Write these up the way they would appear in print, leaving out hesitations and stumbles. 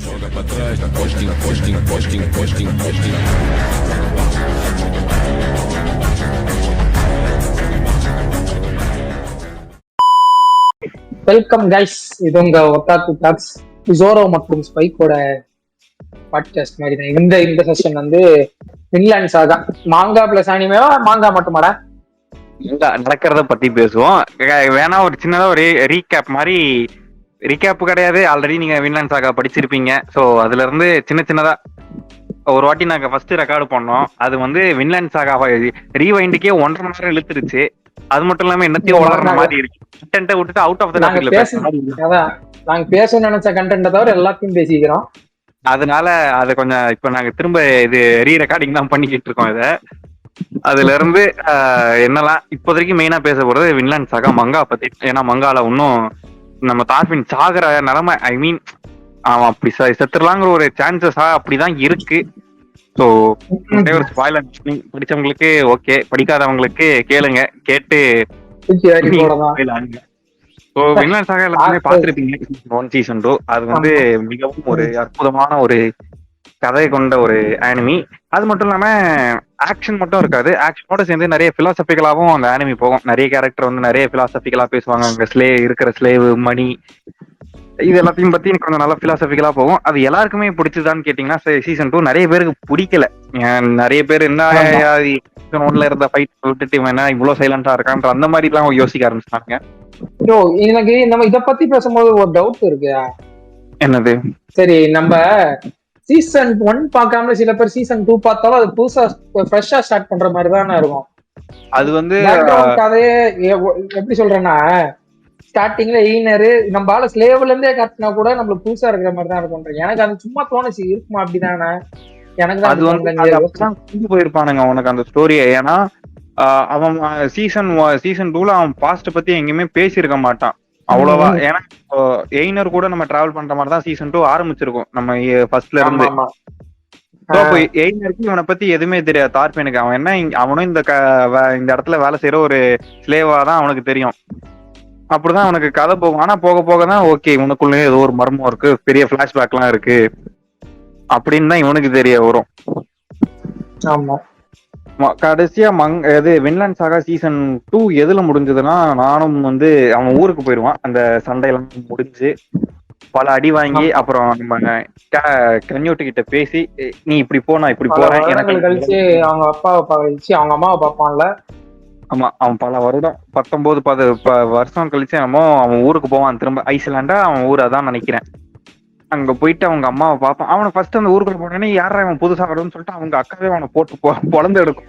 Joga pra trás, da costinha, costinha, costinha, costinha, costinha. Welcome guys, இது உங்க ஒட்டாக்கு tax ஜோரோ மற்றும் ஸ்பைக்கோட podcast மாதிரி தான். இந்த செஷன் வந்து வின்லாண்ட் சாகா மாங்கா பிளஸ் அனிமேவா மாங்கா மட்டுமாடா நடக்கிறத பத்தி பேசுவோம். வேணா ஒரு சின்னதா ஒரு ரீகேப் மாதிரி, ரீகேப் கிடையாது, ஆல்ரெடி நீங்க வின்லாண்ட் சாகா படிச்சிருப்பீங்க. ஸோ அதுல இருந்து சின்ன சின்னதா ஒரு வாட்டி நாங்க ஃபர்ஸ்ட் ரெக்கார்டு பண்ணோம். அது வந்து வின்லாண்ட் சாகா ரீவைண்டுக்கே 1.5 மணி நேரம் இழுத்துருச்சு. அது மட்டும் இல்லாம என்னத்தையும் வளர்ற மாதிரி இருக்கு. கண்டென்ட்டை விட்டுட்டு அவுட் ஆஃப் த டாபிக்ல நாங்க பேச நினைச்ச கண்டென்ட்டை தவிர எல்லாத்தையும் பேசிக்கிறோம். அதனால அது கொஞ்சம் இப்ப நாங்க திரும்ப இது ரீ ரெக்கார்டிங் தான் பண்ணிக்கிட்டு இருக்கோம். இதை அதுல இருந்து என்னெல்லாம் இப்போதைக்கு மெயினா பேச போறது வின்லாண்ட் சாகா மங்கா பத்தி. ஏன்னா மங்கால இன்னும் நம்ம தார்பின் சாகுற நிலைமை, ஐ மீன் அவன் அப்படி செத்துடலாங்கிற ஒரு சான்சஸா அப்படிதான் இருக்கு. ஸோ ஒரு ஸ்பாயிலர் படிச்சவங்களுக்கு ஓகே, படிக்காதவங்களுக்கு கேளுங்க, கேட்டு வின்லாண்ட் சாகா எல்லாமே பார்த்திருப்பீங்க. சீசன் 2 அது வந்து மிகவும் ஒரு அற்புதமான ஒரு கதை கொண்ட ஒரு ஆனிமி. அது மட்டும் இல்லாம ஆக்ஷன் மட்டும் இருக்காது, ஆக்ஷனோட சேர்ந்து நிறைய பிலாசபிக்கலாவும் அந்த ஆனிமி போகும். நிறைய கேரக்டர் வந்து நிறைய பிலாசபிக்கலா பேசுவாங்க. அங்க இருக்கிற ஸ்லேவ் மணி இது எல்லாத்தையும் பத்தி எனக்கு கொஞ்சம் நல்லா பிலாசபிக்கலா போகும். அது எல்லாருக்குமே பிடிச்சதான்னு கேட்டீங்கன்னா சீசன் 2 நிறைய பேருக்கு பிடிக்கல. நிறைய பேர் என்ன சீசன் 1ல இருந்த ஃபைட் விட்டுட்டு வேணா இவ்வளவு சைலண்டா இருக்கான்ற அந்த மாதிரி எல்லாம் யோசிக்க ஆரம்பிச்சிட்டாங்க. எனக்கு நம்ம இத பத்தி பேசும்போது ஒரு டவுட் இருக்கு. என்னது? சரி, நம்ம சீசன் 1 பார்க்காம சில பேர் சீசன் 2 பார்த்தாலும் அது புதுசா ஃப்ரெஷ்ஷா ஸ்டார்ட் பண்ற மாதிரி தானே இருக்கும். அது வந்து கதையே எப்படி சொல்றேன்னா, ஸ்டார்டிங்ல எய்னரு நம்ம ஆள ஸ்லேவ்ல இருந்தே காட்டினா கூட நம்மளுக்கு புதுசா இருக்கிற மாதிரி தான் இருக்கும். எனக்கு அது சும்மா தோணுச்சு, இருக்குமா அப்படிதானே? எனக்கு அது வந்து போயிருப்பானுங்க உனக்கு அந்த ஸ்டோரியை. ஏன்னா அவன் சீசன் 2ல அவன் பாஸ்ட் பத்தி எங்கேயுமே பேசியிருக்க மாட்டான் அவ்வளவா. ஏன்னா எய்னர் கூட நம்ம டிராவல் பண்ற மாதிரி தான் சீசன் 2 ஆரம்பிச்சிருக்கோம் நம்ம ஃபர்ஸ்ட்ல இருந்து. எய்னருக்கு இவனை பத்தி எதுவுமே தெரியாது. தார்பேனுக்கு அவன் என்ன, அவனும் இந்த இடத்துல வேலை செய்யற ஒரு ஸ்லேவா தான் அவனுக்கு தெரியும். அப்படிதான் அவனுக்கு கதை போகும். ஆனா போக போக தான் ஓகே, இவனுக்குள்ளேயே ஏதோ ஒரு மர்மம் இருக்கு, பெரிய பிளாஷ்பேக் எல்லாம் இருக்கு அப்படின்னு தான் இவனுக்கு தெரிய வரும். ஆமா, கடைசியா வின்லாண்ட் சாகா சீசன் 2 எதுல முடிஞ்சதுன்னா, நானும் வந்து அவன் ஊருக்கு போயிடுவான். அந்த சண்டையெல்லாம் முடிஞ்சு பல அடி வாங்கி அப்புறம் நம்ம கன்யூட்டு கிட்ட பேசி, நீ இப்படி போனா இப்படி போறேன் எனக்கு கழிச்சு அவங்க அப்பாவை கழிச்சு அவங்க அம்மாவை பார்ப்பான்ல. ஆமா, அவன் பல வருடம் 19 வருஷம் கழிச்சு அவன் ஊருக்கு போவான் திரும்ப. ஐஸ்லாண்டா அவன் ஊர் அதான் நினைக்கிறேன். அங்க போயிட்டு அவங்க அம்மாவை பார்ப்பான். அவனை ஃபர்ஸ்ட் அந்த ஊருக்குள்ள போனோடனே யாரா அவன் புதுசா வரும்னு சொல்லிட்டு அவங்க அக்காவே அவனை போட்டு பொழந்து எடுக்கும்.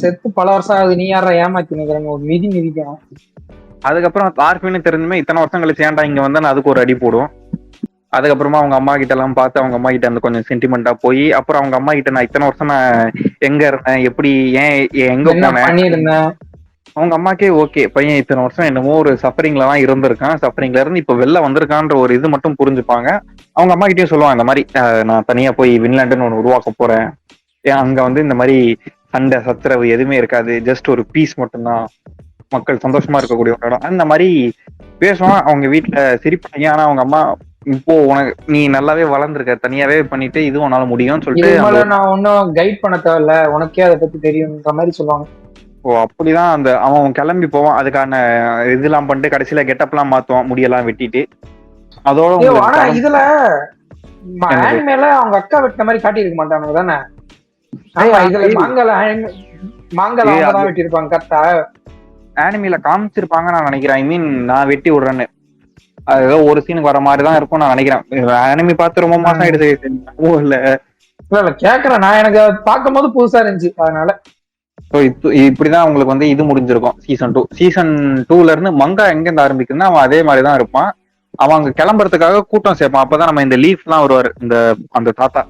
செத்து பல வருஷம் ஆகுது, நீ யாரா ஏமாத்தி நிக்கிறேன்னு ஒரு மிதி மிதிக்கணும். அதுக்கப்புறம் தார்பின்னு தெரிஞ்சுமே இத்தனை வருஷம் கழிச்சு ஏன்டா இங்க வந்தான்னு அதுக்கு ஒரு அடி போடும். அதுக்கப்புறமா அவங்க அம்மா கிட்ட எல்லாம் பார்த்து அவங்க அம்மா கிட்ட அந்த கொஞ்சம் சென்டிமெண்டா போய், அப்புறம் அவங்க அம்மா கிட்ட நான் இத்தனை வருஷம் நான் எங்க இருந்தேன், எப்படி, ஏன் எங்க போனேன், அவங்க அம்மாக்கே ஓகே, பையன் இத்தனை வருஷம் என்னமோ ஒரு சஃபரிங்ல தான் இருந்திருக்கான், சஃபரிங்ல இருந்து இப்ப வெளில வந்திருக்கான்ற ஒரு இது மட்டும் புரிஞ்சுப்பாங்க. அவங்க அம்மா கிட்டயும் சொல்லுவாங்க, இந்த மாதிரி நான் தனியா போய் வின்லாண்டுன்னு ஒன்று உருவாக்க போறேன், அங்க வந்து இந்த மாதிரி சண்டை சச்சரவு எதுவுமே இருக்காது, ஜஸ்ட் ஒரு பீஸ் மட்டும்தான், மக்கள் சந்தோஷமா இருக்கக்கூடிய ஒரு இடம், அந்த மாதிரி பேசுவான். அவங்க வீட்டுல சிரிப்பாங்க. ஆனா அவங்க அம்மா, இப்போ உனக்கு நீ நல்லாவே வளர்ந்துருக்க, தனியாவே பண்ணிட்டு இது உன்னால முடியும்னு சொல்லிட்டு நான் ஒன்னும் கைட் பண்ண தேவையில்ல, உனக்கே அதை பத்தி தெரியும்ன்ற மாதிரி சொல்லுவாங்க. ஓ, அப்படிதான் அந்த அவன் கிளம்பி போவான். அதுக்கான இதெல்லாம் பண்ணிட்டு கடைசியில கெட்டப் எல்லாம் மாத்துவான், முடியெல்லாம் வெட்டிட்டு. அதோட இதுல அவங்க அக்கா வெட்டின மாதிரி காட்டி இருக்க மாட்டானுங்க தானே? இதுல மாங்கால வெட்டிருப்பாங்க கரெக்டா. ஆனிமில காமிச்சிருப்பாங்க நான் நினைக்கிறேன். ஐ மீன் நான் வெட்டி விடுறேன்னு அது ஏதோ ஒரு சீனுக்கு வர மாதிரி தான் இருக்கும் நான் நினைக்கிறேன். ஆனிமி பார்த்து ரொம்ப மாசம் ஆயிடுது. இல்ல கேக்குறேன், நான் எனக்கு பார்க்கும் போது புதுசா இருந்துச்சு அதனால. இப்படிதான் உங்களுக்கு வந்து இது முடிஞ்சிருக்கும் சீசன் 2. சீசன் 2ல இருந்து மங்கா எங்க இருந்து ஆரம்பிக்குதுன்னா அவன் அதே மாதிரிதான் இருப்பான். அவன் அங்க கிளம்புறதுக்காக கூட்டம் சேர்ப்பான். அப்பதான் நம்ம இந்த லீஃப் எல்லாம் வருவாரு, அந்த தாத்தா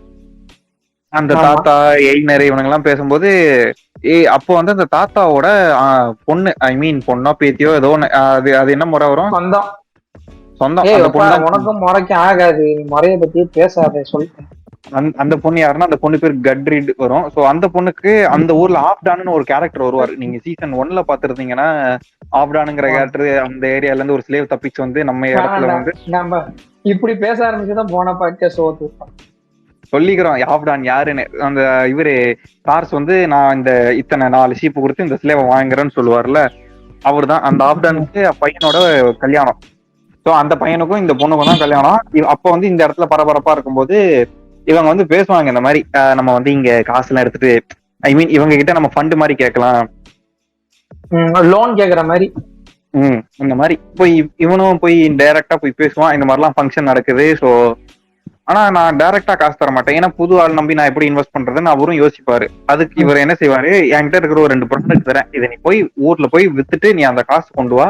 எய்னர் இவனுங்க எல்லாம் பேசும்போது, அப்போ வந்து அந்த தாத்தாவோட பொண்ணு, ஐ மீன் பொண்ணோ பேத்தியோ ஏதோ அது என்ன முறை வரும், சொந்தம். உனக்கும் முறைக்கும் ஆகாது, முறைய பத்தி பேசாத சொல்லிட்டேன். அந்த பொண்ணு யாருன்னா அந்த பொண்ணு பேர் கட்ரிட் வரும். சோ அந்த பொண்ணுக்கு அந்த ஊர்ல ஆப்டான்னு ஒரு கேரக்டர் வருவாரு. நீங்க சீசன் 1ல பாத்துருந்தீங்கன்னா ஆப்டானுங்கிற கேரக்டர் அந்த ஏரியால இருந்து ஒரு ஸ்லேவ் தப்பிச்சு வந்து நம்ம இடத்துல வந்து நம்ம இப்படி பேச ஆரம்பிச்சுதான் போன பாட்காஸ்ட் ஓத்து சொல்லிக்கிறோம் ஆப்டான் யாருன்னு. அந்த இவரு கார்ஸ் வந்து நான் இந்த இத்தனை 4 ஷீப்பு கொடுத்து இந்த ஸ்லேவை வாங்குறேன்னு சொல்லுவார்ல, அவர் தான் அந்த ஆப்டானுக்கு பையனோட கல்யாணம். ஸோ அந்த பையனுக்கும் இந்த பொண்ணுக்கும் தான் கல்யாணம். அப்போ வந்து இந்த இடத்துல பரபரப்பா இருக்கும்போது இவங்க வந்து பேசுவாங்க இந்த மாதிரி நம்ம வந்து இங்க காசுலாம் எடுத்துட்டு ஐ மீன் இவங்க கிட்ட நம்ம ஃபண்ட் மாதிரி கேட்கலாம், லோன் கேக்குற மாதிரி. இந்த மாதிரி போய் இவனும் போய் டைரக்டா போய் பேசுவான். இந்த மாதிரிலாம் ஃபங்க்ஷன் நடக்குது. ஸோ ஆனா நான் டைரக்டா காசு தர மாட்டேன், ஏன்னா புது ஆள் நம்பி நான் எப்படி இன்வெஸ்ட் பண்றதுன்னு அவரும் யோசிப்பாரு. அதுக்கு இவர் என்ன செய்வாரு, என்கிட்ட இருக்கிற ஒரு 2 ப்ராடக்ட் தரேன், இதை நீ போய் ஊர்ல போய் வித்துட்டு நீ அந்த காசு கொண்டு வா,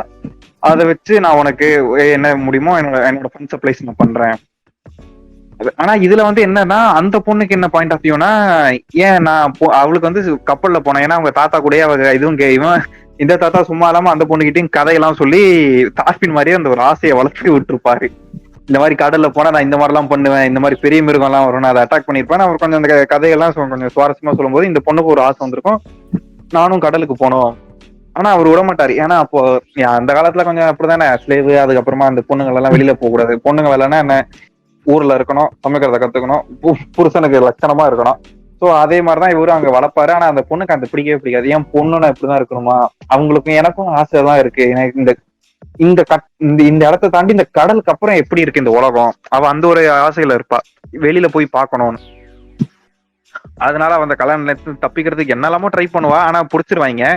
அதை வச்சு நான் உனக்கு என்ன முடியுமோ என்னோட ஃபண்ட் சப்ளைஸ் நான் பண்றேன். ஆனா இதுல வந்து என்னன்னா அந்த பொண்ணுக்கு என்ன பாயிண்ட் ஆஃப் வியூனா, ஏன் நான் அவளுக்கு வந்து கப்பல்ல போனேன், ஏன்னா அவங்க தாத்தா கூட அவங்க இதுவும் இவன் இந்த தாத்தா சும்மா இல்லாம அந்த பொண்ணுகிட்டையும் கதையெல்லாம் சொல்லி தார்பின் மாதிரியே அந்த ஒரு ஆசையை வளர்த்து விட்டுருப்பாரு. இந்த மாதிரி கடல்ல போனா நான் இந்த மாதிரி எல்லாம் பண்ணுவேன், இந்த மாதிரி பெரிய மிருகம் எல்லாம் வரும், நான் அதை அட்டாக் பண்ணிருப்பேன். அவர் கொஞ்சம் அந்த கதையெல்லாம் கொஞ்சம் சுவாரஸ்யமா சொல்லும் போது இந்த பொண்ணுக்கு ஒரு ஆசை வந்திருக்கும், நானும் கடலுக்கு போனோம். ஆனா அவர் விட மாட்டாரு, ஏன்னா அப்போ அந்த காலத்துல கொஞ்சம் அப்படிதானே ஸ்லேவு. அதுக்கப்புறமா அந்த பொண்ணுங்க எல்லாம் வெளியில போக கூடாது, பொண்ணுங்க வேலைன்னா என்ன ஊர்ல இருக்கணும், சமைக்கிறத கத்துக்கணும், புருஷனுக்கு லட்சணமா இருக்கணும். சோ அதே மாதிரிதான் இவரும் அங்க வளர்ப்பாரு. ஆனா அந்த பொண்ணுக்கு அந்த பிடிக்கவே பிடிக்காது. ஏன் பொண்ணுன்னா இப்படிதான் இருக்கணுமா, அவங்களுக்கும் எனக்கும் ஆசைதான் இருக்கு, எனக்கு இந்த இந்த இந்த இடத்தை தாண்டி இந்த கடலுக்கு அப்புறம் எப்படி இருக்கு இந்த உலகம், அவ அந்த ஒரு ஆசையில இருப்பா, வெளியில போய் பார்க்கணும்னு. அதனால அவ அந்த கல்யாணம் தப்பிக்கிறதுக்கு என்னெல்லாமோ ட்ரை பண்ணுவா, ஆனா புடிச்சிருவாங்க.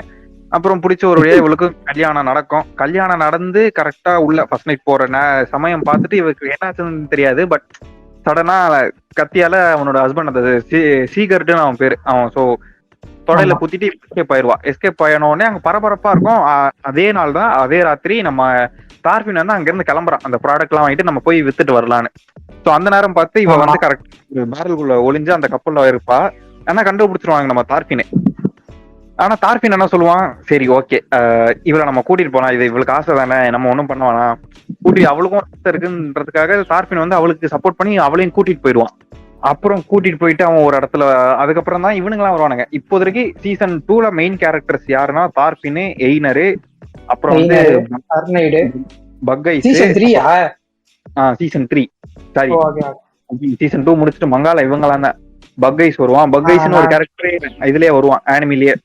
அப்புறம் பிடிச்ச ஒரு வழியா இவளுக்கு கல்யாணம் நடக்கும். கல்யாணம் நடந்து கரெக்டா உள்ள ஃபர்ஸ்ட் நைட் போற சமயம் பார்த்துட்டு இவருக்கு என்னாச்சுன்னு தெரியாது. பட் சடனா கத்தியால அவனோட ஹஸ்பண்ட் அந்த சீகர்ட்னு அவன் பேரு, அவன் சோ தொடையில குத்திட்டு எஸ்கேப் ஆயிடுவா. எஸ்கேப் ஆயினோடனே அங்க பரபரப்பா இருக்கும். அதே நாள் தான் அதே ராத்திரி நம்ம டார்பின் வந்து அங்க இருந்து கிளம்புறான், அந்த ப்ராடக்ட் எல்லாம் வாங்கிட்டு நம்ம போய் வித்துட்டு வரலான்னு. சோ அந்த நேரம் பார்த்து இவ வந்து கரெக்ட் பேரலுக்குள்ள ஒளிஞ்சு அந்த கப்பல்ல இருப்பா. ஆனா கண்டுபிடிச்சிருவாங்க நம்ம டார்பினை. ஆனா டார்பின் என்ன சொல்லுவான், சரி ஓகே இவளை நம்ம கூட்டிட்டு போலாம், இது இவளுக்கு ஆசை தானே, நம்ம ஒண்ணும் பண்ணுவானா, கூட்டி அவளுக்கும் ஆசை இருக்குன்றதுக்காக டார்பின் வந்து அவளுக்கு சப்போர்ட் பண்ணி அவளையும் கூட்டிட்டு போயிடுவான். அப்புறம் கூட்டிட்டு போயிட்டு அவன் ஒரு இடத்துல அதுக்கப்புறம் தான் இவனுங்கெல்லாம் வருவானுங்க. இப்போதைக்கு சீசன் 2ல மெயின் கேரக்டர்ஸ் யாருன்னா டார்பின், எய்னர், அப்புறம் வந்து பக்கைஸ். சீசன் 3 சாரி சீசன் 2 முடிச்சுட்டு மங்கால இவங்களாம் தான் பக்கைஸ் வருவான். பக்கைஸ்னு ஒரு கேரக்டர் இதுலயே வருவான் ஆனிமிலேயே.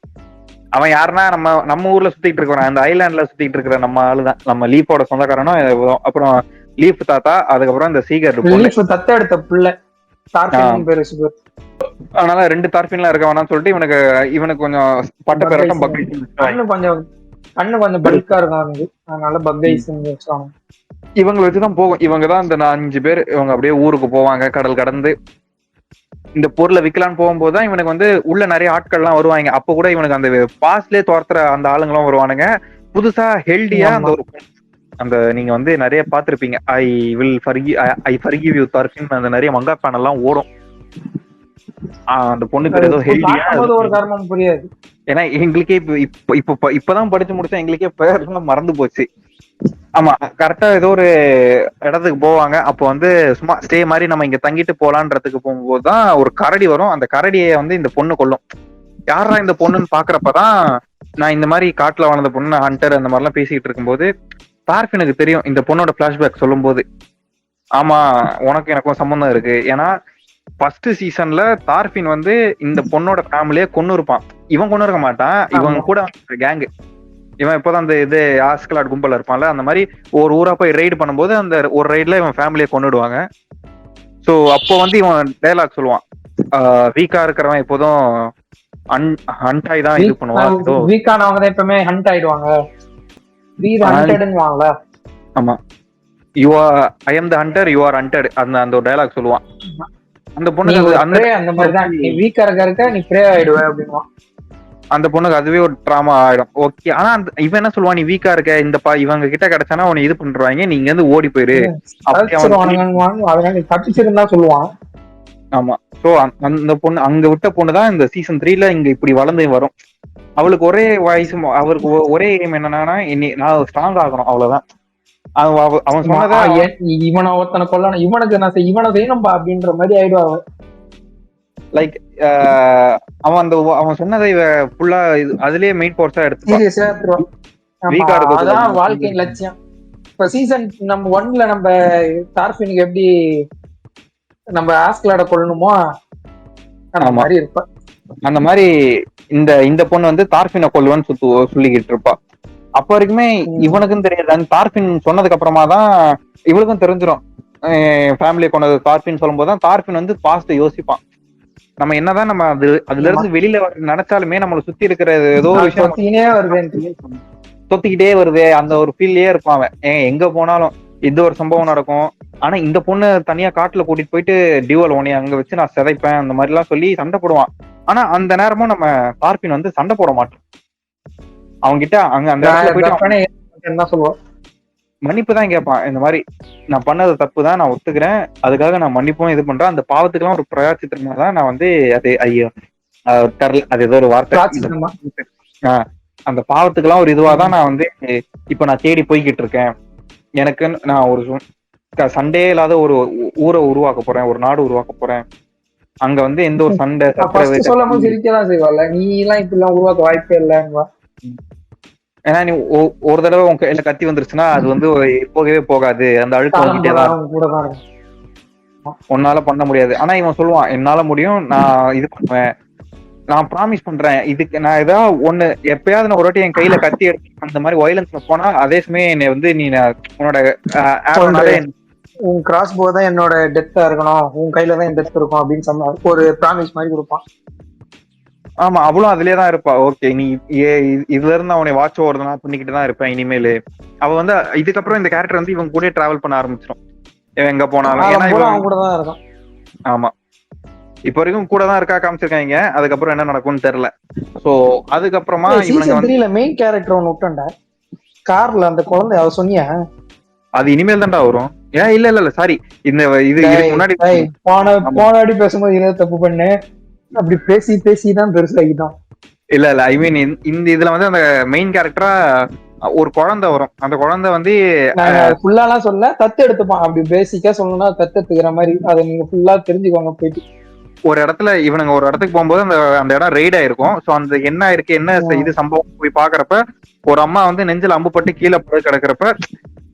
அவன் யாருன்னா நம்ம ஊர்ல சுத்திட்டு இருக்கிறான், அந்த ஐலாண்ட்ல சுத்திட்டு இருக்கிற நம்ம ஆளுதான், நம்ம லீஃபோட சொந்தக்காரனும். அப்புறம் லீஃப் தாத்தா, அதுக்கப்புறம் இந்த சீகர் தத்த எடுத்த பிள்ளை. அதனால 2 டார்பின்லாம் இருக்க வேணாம்னு சொல்லிட்டு இவனுக்கு கொஞ்சம் பட்ட பேரட்டம் பக்கைஸ். கொஞ்சம் பல்கா இருக்கும், அதனால பக்கைஸ் வச்சாங்க. இவங்க வச்சுதான் போகும். இவங்க தான் இந்த 5 பேர். இவங்க அப்படியே ஊருக்கு போவாங்க கடல் கடந்து. இந்த பொருளை விற்கலான்னு போகும்போதுதான் இவனுக்கு வந்து உள்ள நிறைய ஆட்கள் எல்லாம் வருவாங்க. அப்ப கூட இவனுக்கு அந்த பாஸ்லயே துரத்துற அந்த ஆளுங்களும் வருவானுங்க. புதுசா ஹெல்டியா அந்த ஒரு அந்த நீங்க வந்து நிறைய பாத்திருப்பீங்க, ஐ ஃபர்கிவ் யூ டார்பின், அந்த நிறைய மங்கா பேனல் எல்லாம் ஓடும். அந்த பொண்ணு பேர் ஏதோ ஹெல்டியா, ஒரு காரணம் புரியாது. ஏன்னா எங்களுக்கே இப்பதான் படிச்சு முடிச்சா எங்களுக்கே பேர்லாம் மறந்து போச்சு. ஆமா கரெக்டா ஏதோ ஒரு இடத்துக்கு போவாங்க. அப்போ வந்து சும்மா ஸ்டே மாதிரி நம்ம இங்க தங்கிட்டு போலான்றதுக்கு போகும்போதுதான் ஒரு கரடி வரும். அந்த கரடியை வந்து இந்த பொண்ணு கொல்லும். யாரா இந்த பொண்ணுன்னு பாக்குறப்பதான் நான் இந்த மாதிரி காட்டுல வாழ்ந்த பொண்ணு ஹண்டர் அந்த மாதிரிலாம் பேசிட்டு இருக்கும்போது டார்பினுக்கு தெரியும் இந்த பொண்ணோட பிளாஷ்பேக் சொல்லும் போது, ஆமா உனக்கு எனக்கும் சம்பந்தம் இருக்கு. ஏன்னா ஃபர்ஸ்ட் சீசன்ல டார்பின் வந்து இந்த பொண்ணோட ஃபேமிலியே கொன்னு இருப்பான். இவன் கொன்னு இருக்க மாட்டான், இவன் கூட கேங்கு. இவன் இப்போதான் அந்த இது ஆஸ்கலாட் கும்பல இருப்பான்ல, அந்த மாதிரி ஒரு ஊரா போய் ரைடு பண்ணும்போது அந்த ஒரு ரைட்ல இவன் ஃபேமிலியை கொன்னுடுவாங்க. சோ அப்போ வந்து இவன் டைலாக் சொல்லுவான், வீக்கா இருக்கிறவன் எப்போதும் ஹண்ட் தான் இது பண்ணுவான். வீக்கானவங்க தான் எப்பவுமே ஹண்ட் ஆயிடுவாங்க. ஆமா, you are I am the hunter, you are hunted, அந்த ஒரு டைலாக் சொல்லுவான். அந்த பொண்ணுக்கு அந்த மாதிரி தான், நீ வீக்கா இருக்க நீ ப்ரே ஆயிடுவே அப்படின்னுவான். அந்த பொண்ணுக்கு அதுவே ஒரு டிராமா ஆயிடும். ஓகே, ஆனா இவன் என்ன சொல்லுவான், நீ வீக்கா இருக்க, இந்த இவங்க கிட்ட கிடைச்சானா உன்னை இது பண்றாங்க, நீங்க இருந்து ஓடி போயிரு, தப்பிச்சிருந்தா சொல்லுவான். ஆமா, சோ அந்த பொண்ணு அங்க விட்ட பொண்ணுதான் இந்த சீசன் 3ல இங்க இப்படி வளர்ந்து வரும். அவளுக்கு ஒரே வயசு, அவருக்கு ஒரே எய்ம் என்னன்னா நான் ஸ்ட்ராங் ஆகணும், அவ்வளவுதான். அவன் சொன்னதா இவனை ஒருத்தனை கொல்லணும், இவனுக்கு நான் இவனை வேணும்பா அப்படின்ற மாதிரி ஆயிடுவாங்க. லைக் அவன் சொன்னதை ஃபுல்லா அதுலயே மெயின் கோர்ஸா எடுத்துப்பான். சீரியஸா எடுத்துருவான். ஆமா, வீக்கா இருக்க அதான் கூடாது. வாழ்க்கையின் லட்சியம். இப்ப சீசன் நம்ம 1ல நம்ம டார்ஃபினுக்கு எப்படி நம்ம ஆஸ்கலோட கொள்ளணுமோ அந்த ஆமா. மாதிரி இருப்பா. அந்த மாதிரி இந்த பொண்ணு வந்து தார்ஃபினை கொல்லுவான்னு சொல்லிக்கிட்டு இருப்பா. அப்ப வரைக்குமே இவனுக்கும் தெரியாது. அந்த தார்ஃபின் சொன்னதுக்கு அப்புறமா தான் இவளுக்கும் தெரிஞ்சிடும் ஃபேமிலியை கொண்டது தார்ஃபின் சொல்லும் போதுதான் தார்ஃபின் வந்து பாஸ்ட் யோசிப்பான். நம்ம என்னதான் நம்ம அதுல இருந்து வெளியில நினைச்சாலுமே நம்மளை சுத்தி இருக்கிற ஏதோ ஒரு விஷயம் தொத்திக்கிட்டே வருது. அந்த ஒரு ஃபீல்லயே இருப்பான் அவன். எங்க போனாலும் இந்த ஒரு சம்பவம் நடக்கும். ஆனா இந்த பொண்ணு தனியா காட்டுல கூட்டிட்டு போயிட்டு டியூவல் உனைய அங்க வச்சு நான் சிதைப்பேன் அந்த மாதிரி எல்லாம் சொல்லி சண்டை போடுவான். ஆனா அந்த நேரமும் நம்ம தார்ஃபின் வந்து சண்டை போட மாட்டோம். அவங்க கிட்ட அங்க அந்த இடத்துல போயிட்டு சொல்லுவான், மன்னிப்பு தான் கேட்பான். இந்த மாதிரி நான் பண்ணது தப்பு தான், நான் ஒத்துக்கிறேன், அதுக்காக நான் மன்னிப்பும் இது பண்றேன். அந்த பாவத்துக்கெல்லாம் ஒரு பிரயாச்சித்திரமா தான் நான் வந்து அது ஐயோ தரல, அது ஏதோ ஒரு வார்த்தை, அந்த பாவத்துக்கெல்லாம் ஒரு இதுவாதான் நான் வந்து இப்ப நான் தேடி போய்கிட்டு இருக்கேன். எனக்கு நான் ஒரு சண்டே இல்லாத ஒரு ஊரை உருவாக்க போறேன், ஒரு நாடு உருவாக்க போறேன். அங்க வந்து எந்த ஒரு சண்டை சிரிக்கலாம் செய்வாள். நீ எல்லாம் இப்படி எல்லாம் உருவாக்க வாய்ப்பே இல்லைன்னு. ஏன்னா நீ ஒரு தடவை உங்க கையில கத்தி வந்துருச்சுன்னா அது வந்து போகவே போகாது, அந்த அழுக்கு வந்துட்டே தான், உன்னால பண்ண முடியாது. ஆனா இவன் சொல்லுவான், என்னால முடியும், நான் இது பண்ணுவேன், நான் ப்ராமிஸ் பண்றேன், இதுக்கு நான் ஏதாவது ஒண்ணு எப்பயாவது நான் ஒரு வாட்டி என் கையில கத்தி எடுத்து அந்த மாதிரி வயலன்ஸ்ல போனா அதே சமயம் என்னை வந்து நீ உன்னோட உன் கிராஸ் போ தான் என்னோட டெத்தா இருக்கணும், உன் கையில தான் என் டெத் இருக்கும் அப்படின்னு சொன்னா ஒரு ப்ராமிஸ் மாதிரி கொடுப்பான். ஆமா, அவளும் அதுலயே தான் இருப்பா. ஓகே, நீ இதுல இருந்து அவனை வாட்ச் ஓவர்தான் பண்ணிக்கிட்டு தான் இருப்பேன் இனிமேலு. அவ வந்து இதுக்கப்புறம் இந்த கேரக்டர் வந்து இவன் கூட டிராவல் பண்ண ஆரம்பிச்சிடும் எங்க போனாலும். ஏன்னா இவன் கூட தான் இருக்கும். ஆமா, இப்ப வரைக்கும் கூட தான் இருக்கா காமிச்சிருக்காங்க. அதுக்கப்புறம் என்ன நடக்கும்னு தெரியல. சோ அதுக்கப்புறமா இவனுங்க வந்து மெயின் கேரக்டர் ஒன்னு விட்டண்டா கார்ல அந்த குழந்தை, அவ சொன்னியா அது இனிமேல் தான்டா வரும். ஏன் இல்ல சாரி, இந்த இது முன்னாடி போனாடி பேசும்போது என்ன தப்பு பண்ணு அப்படி பேசிதான் பெருசாகிட்டான். இல்ல ஐ மீன் இந்த இதுல வந்து அந்த மெயின் கேரக்டரா ஒரு குழந்தை வரும். அந்த குழந்தை வந்து ஃபுல்லாலாம் சொல்ல தத்து எடுத்துப்பான். அப்படி பேசிக்கா சொல்லணும்னா தத்து எடுத்துக்கிற மாதிரி அதை நீங்க ஃபுல்லா தெரிஞ்சுக்கோங்க. போயிட்டு ஒரு இடத்துல இவனுங்க ஒரு இடத்துக்கு போகும்போது அந்த இடம் ரெய்ட் ஆயிருக்கும். சோ அந்த என்ன இருக்கு என்ன இது சம்பவம் போய் பாக்குறப்ப ஒரு அம்மா வந்து நெஞ்சில் அம்புப்பட்டு கீழே போய் கிடக்குறப்ப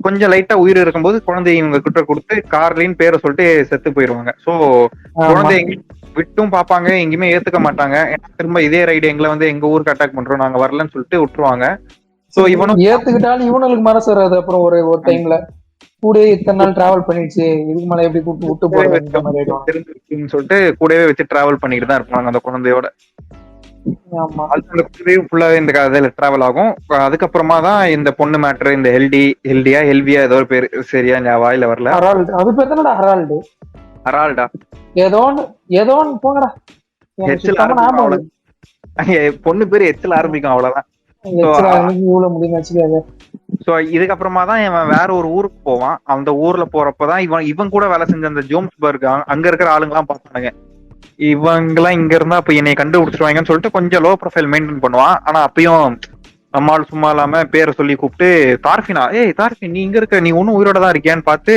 கொஞ்சம் லைட்டா உயிர் இருக்கும்போது குழந்தை இவங்க கிட்ட கொடுத்து கார்லின்னு பேரை சொல்லிட்டு செத்து போயிருவாங்க. சோ குழந்தை விட்டும் பாப்பாங்க, எங்கேயுமே ஏத்துக்க மாட்டாங்க. திரும்ப இதே ரைடு எங்களை வந்து எங்க ஊருக்கு அட்டாக் பண்றோம், நாங்க வரலன்னு சொல்லிட்டு விட்டுருவாங்க. சோ இவனும் ஏத்துக்கிட்டாலும் இவனுக்கு மனசு வராது. அப்புறம் ஒரு டைம்ல கூட இத்தனை நாள் டிராவல் பண்ணிடுச்சு, இதுக்கு மேல எப்படி விட்டு போறதுன்னு சொல்லிட்டு கூடவே வச்சு டிராவல் பண்ணிட்டு தான் இருப்பாங்க அந்த குழந்தையோட. ஃபுல்லாவே இந்த கதையில டிராவல் ஆகும். அதுக்கப்புறமா தான் இந்த பொண்ணு மேட்டர், இந்த ஹெல்வியா ஏதோ ஒரு பேரு சரியா வாயில வரல. அது பேர் தானடா ஹெரால்டு. ஹெரால்டா ஏதோ ஒன்னு போங்கடா. பொண்ணு பேரு எச்சில் ஆரம்பிக்கும், அவ்வளவுதான். சோ இதுக்கப்புறமா தான் இவன் வேற ஒரு ஊருக்கு போவான். அந்த ஊர்ல போறப்பதான் இவன் கூட வேலை செஞ்ச அந்த ஜோம்ஸ்பர்க் அங்க இருக்கிற ஆளுங்க எல்லாம் பாப்பானுங்க. இவங்கெல்லாம் இங்க இருந்தா அப்ப என்னை கண்டுபிடிச்சிருவாங்கன்னு சொல்லிட்டு கொஞ்சம் லோ ப்ரொஃபைல் மெயின்டைன் பண்ணுவான். ஆனா அப்பயும் நம்மால் சும்மா இல்லாம பேரை சொல்லி கூப்பிட்டு தார்ஃபினா, தார்ஃபின் நீ இங்க இருக்க, நீ ஒன்னும் உயிரோட தான் இருக்கியான்னு பார்த்து,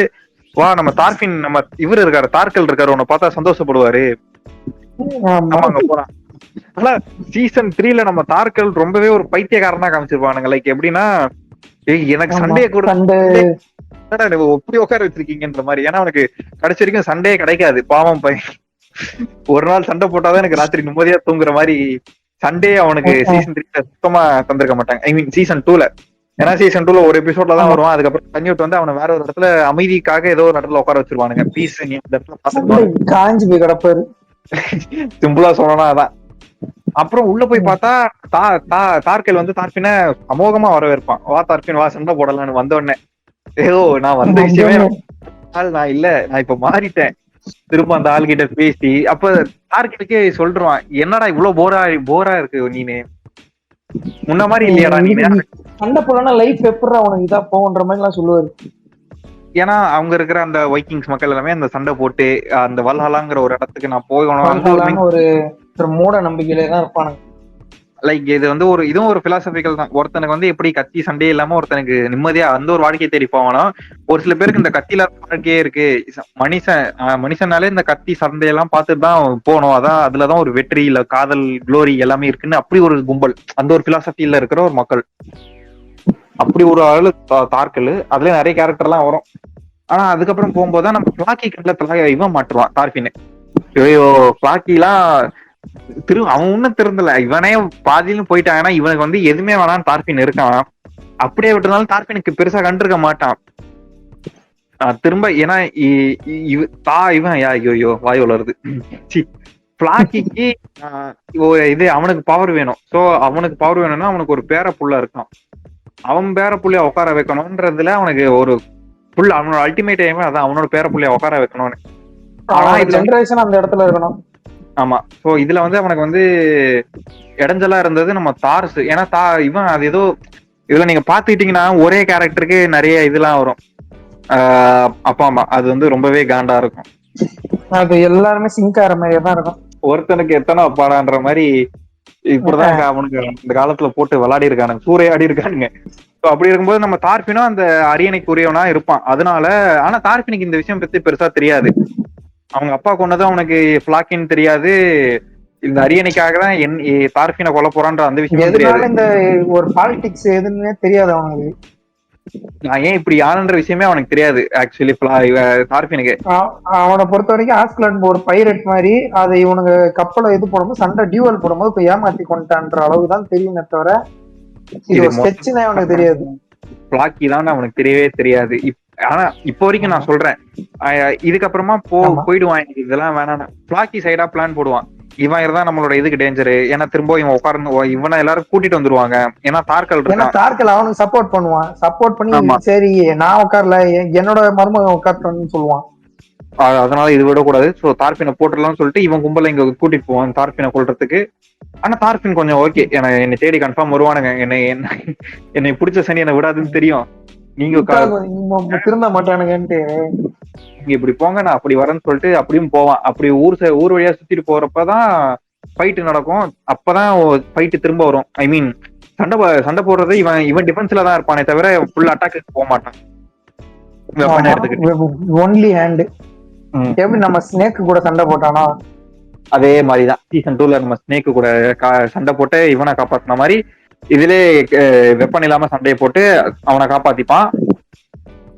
வா நம்ம தார்ஃபின் நம்ம இவர் இருக்காரு, தார்கல் இருக்காரு, உன்னை பார்த்தா சந்தோஷப்படுவாரு, நம்ம அங்க போறான். ஆனா சீசன் 3ல நம்ம தார்கல் ரொம்பவே ஒரு பைத்தியக்காரனா காமிச்சிருப்பானுங்க. லைக் எப்படின்னா, எனக்கு சண்டையை கூட ஒப்படி உட்கார வச்சிருக்கீங்கன்ற மாதிரி. ஏன்னா அவனுக்கு கடைசி வரைக்கும் சண்டையே கிடைக்காது, பாவம் பையன். ஒரு நாள் சண்டை போட்டாதான் எனக்கு ராத்திரி நிம்மதியா தூங்குற மாதிரி சண்டே அவனுக்கு சீசன் 3ல சுத்தமா தந்திருக்க மாட்டாங்க. ஐ மீன் சீசன் 2ல. ஏன்னா சீசன் 2ல ஒரு எபிசோட்ல தான் வருவான். அதுக்கப்புறம் தண்ணி விட்டு வந்து அவனை வேற ஒரு இடத்துல அமைதிக்காக ஏதோ ஒரு இடத்துல உட்கார வச்சிருவானுங்க. பீஸ் நீ இந்த இடத்துல காஞ்சி போய் கிடப்பாரு, சிம்பிளா சொல்லணும் அதான். அப்புறம் உள்ள போய் பார்த்தா தார்கல் வந்து தார்பின அமோகமா வரவேற்பான். வா தார்பின் வா சண்டை போடலான்னு வந்த உடனே, ஏதோ நான் வந்த விஷயமே நான் இல்ல, நான் இப்ப மாறிட்டேன். திரும்ப அந்த ஆள்கிட்ட பேசி அப்ப தார்கிட்டே சொல்றான், என்னடா இவ்வளவு போரா இருக்கு, நீனு முன்ன மாதிரி இல்லையாடா நீனு, சண்டை போடனா லைஃப் எப்படா உனக்கு இதா போன்ற மாதிரி எல்லாம் சொல்லுவாரு. ஏன்னா அவங்க இருக்கிற அந்த வைக்கிங்ஸ் மக்கள் எல்லாமே அந்த சண்டை போட்டு அந்த வல்ஹாலாங்கிற ஒரு இடத்துக்கு நான் போகணும், ஒரு மூட நம்பிக்கையில தான் இருப்பானுங்க. லைக் இது வந்து இதுவும் ஒரு பிலாசபிக்கல் தான். ஒருத்தனுக்கு வந்து எப்படி கத்தி சண்டையே இல்லாம ஒருத்தனுக்கு நிம்மதியா அந்த ஒரு வாழ்க்கையை தேடி போவானோ, ஒரு சில பேருக்கு இந்த கத்தியில வாழ்க்கையே இருக்கு. மனுஷனாலே இந்த கத்தி சண்டையெல்லாம் பார்த்துட்டு தான் போகணும், அதான் அதுலதான் ஒரு வெற்றி இல்ல காதல் குளோரி எல்லாமே இருக்குன்னு அப்படி ஒரு கும்பல், அந்த ஒரு பிலாசபில இருக்கிற ஒரு மக்கள். அப்படி ஒரு ஆளு தார்கல். அதுல நிறைய கேரக்டர் எல்லாம் வரும். ஆனா அதுக்கப்புறம் போகும்போதுதான் நம்ம பிளாக்கி கண்ட இவன் மாட்டுவான் தார்பின்னு. ஐயோ பிளாக்கிலாம் அவன் ஒன்னும் திருந்தல, இவனே பாதியிலும் போயிட்டாங்கன்னா இவனுக்கு வந்து எதுவுமே வேணான்னு தார்பின் இருக்கான். அப்படியே விட்டதுனால தார்பினுக்கு பெருசா கண்டிருக்க மாட்டான் திரும்ப. ஏன்னா இவன் ஐயோ வாய் வளருது. பிளாக்கிக்கு இது அவனுக்கு பவர் வேணும். சோ அவனுக்கு பவர் வேணும்னா அவனுக்கு ஒரு பேர புள்ள இருக்கான். அவன் பேர புள்ளைய உட்கார வைக்கணும்ன்றதுல அவனுக்கு ஒரு புள்ள, அவனோட அல்டிமேட் எய்மே அதான், அவனோட பேர புள்ளைய உட்கார வைக்கணும்னு. ஆனா ஜெனரேஷன் அந்த இடத்துல இருக்கணும். ஆமா. சோ இதுல வந்து அவனுக்கு வந்து இடைஞ்சலா இருந்தது நம்ம தார்ஸ். ஏன்னா இவன் அது ஏதோ இதுல நீங்க பாத்துக்கிட்டீங்கன்னா ஒரே கேரக்டருக்கு நிறைய இதெல்லாம் வரும். அப்பா அம்மா அது வந்து ரொம்பவே காண்டா இருக்கும். அது எல்லாருமே சிங்க் ஆகிற மாதிரியே தான் இருக்கும். ஒருத்தனுக்கு எத்தனை அப்பாடான்ற மாதிரி இப்படிதான் அவனுக்கு இந்த காலத்துல போட்டு விளையாடி இருக்கானுங்க, சூறையாடி இருக்கானுங்க. அப்படி இருக்கும்போது நம்ம தார்பினும் அந்த அரியணைக்குரியவனா இருப்பான். அதனால ஆனா தார்பினுக்கு இந்த விஷயம் பத்தி பெருசா தெரியாது. அவங்க அப்பா கொண்டதும் அவனுக்கு பிளாக்கின்னு தெரியாது. இந்த அரியணைக்காக தான் தார்பினை கொல்ல போறான்ற அந்த விஷயம் தெரியாது. இந்த ஒரு பாலிடிக்ஸ் எதுன்னு தெரியாது அவனுக்கு. நான் ஏன் இப்படி யாருன்ற விஷயமே அவனுக்கு தெரியாது ஆக்சுவலி தார்பினுக்கு. அவனை பொறுத்த வரைக்கும் ஆஸ்கலண்ட் ஒரு பைரட் மாதிரி, அதை இவனுக்கு கப்பலை இது போடும்போது சண்டை டியூவல் போடும்போது இப்ப ஏமாத்தி கொண்டான்ற அளவுதான் தெரியுமே தவிர அவனுக்கு தெரியாது. பிளாக்கி தான் அவனுக்கு தெரியவே தெரியாது. ஆனா இப்ப வரைக்கும் நான் சொல்றேன், இதுக்கப்புறமா போயிடுவான், இதெல்லாம் வேணாம். பிளாக்கி சைடா பிளான் போடுவான், இவன் இருந்தா நம்மளோட இதுக்கு டேஞ்சரு. ஏன்னா திரும்ப இவன் உட்கார்ந்து இவனை எல்லாரும் கூட்டிட்டு வந்துருவாங்க. ஏன்னா தார்கல் அவனுக்கு சப்போர்ட் பண்ணுவான். சப்போர்ட் பண்ணி சரி நான் உட்கார்ல என்னோட மருமகன் உட்காரட்டும்னு சொல்லுவான். அதனால இது விடக்கூடாது, சோ தார்பினை போட்டுடலாம்னு சொல்லிட்டு இவன் கும்பல இங்க கூட்டிட்டு போவான் தார்பினை கொல்றதுக்கு. ஆனா தார்பின் கொஞ்சம் ஓகே, என்னை தேடி கன்ஃபார்ம் வருவானுங்க, என்னை பிடிச்ச சனி என்னை விடாதுன்னு தெரியும், நீங்க திருந்த மாட்டானுங்கன்ட்டு நீங்க இப்படி போங்க நான் அப்படி வரேன்னு சொல்லிட்டு அப்படியும் போவான். அப்படி ஊர் வழியா சுத்திட்டு போறப்பதான் ஃபைட் நடக்கும். அப்பதான் ஃபைட் திரும்ப வரும். ஐ மீன் சண்டை போடுறது இவன் டிஃபென்ஸ்ல தான் இருப்பானே தவிர ஃபுல் அட்டாக்கு போக மாட்டான். Only hand. எப்படி நம்ம ஸ்னேக் கூட சண்டை போட்டானா அதே மாதிரிதான் சீசன் 2ல நம்ம ஸ்னேக் கூட சண்டை போட்டு இவனை காப்பாத்தின மாதிரி இதுல வெப்பன் இல்லாம சண்டையை போட்டு அவனை காப்பாத்திப்பான்.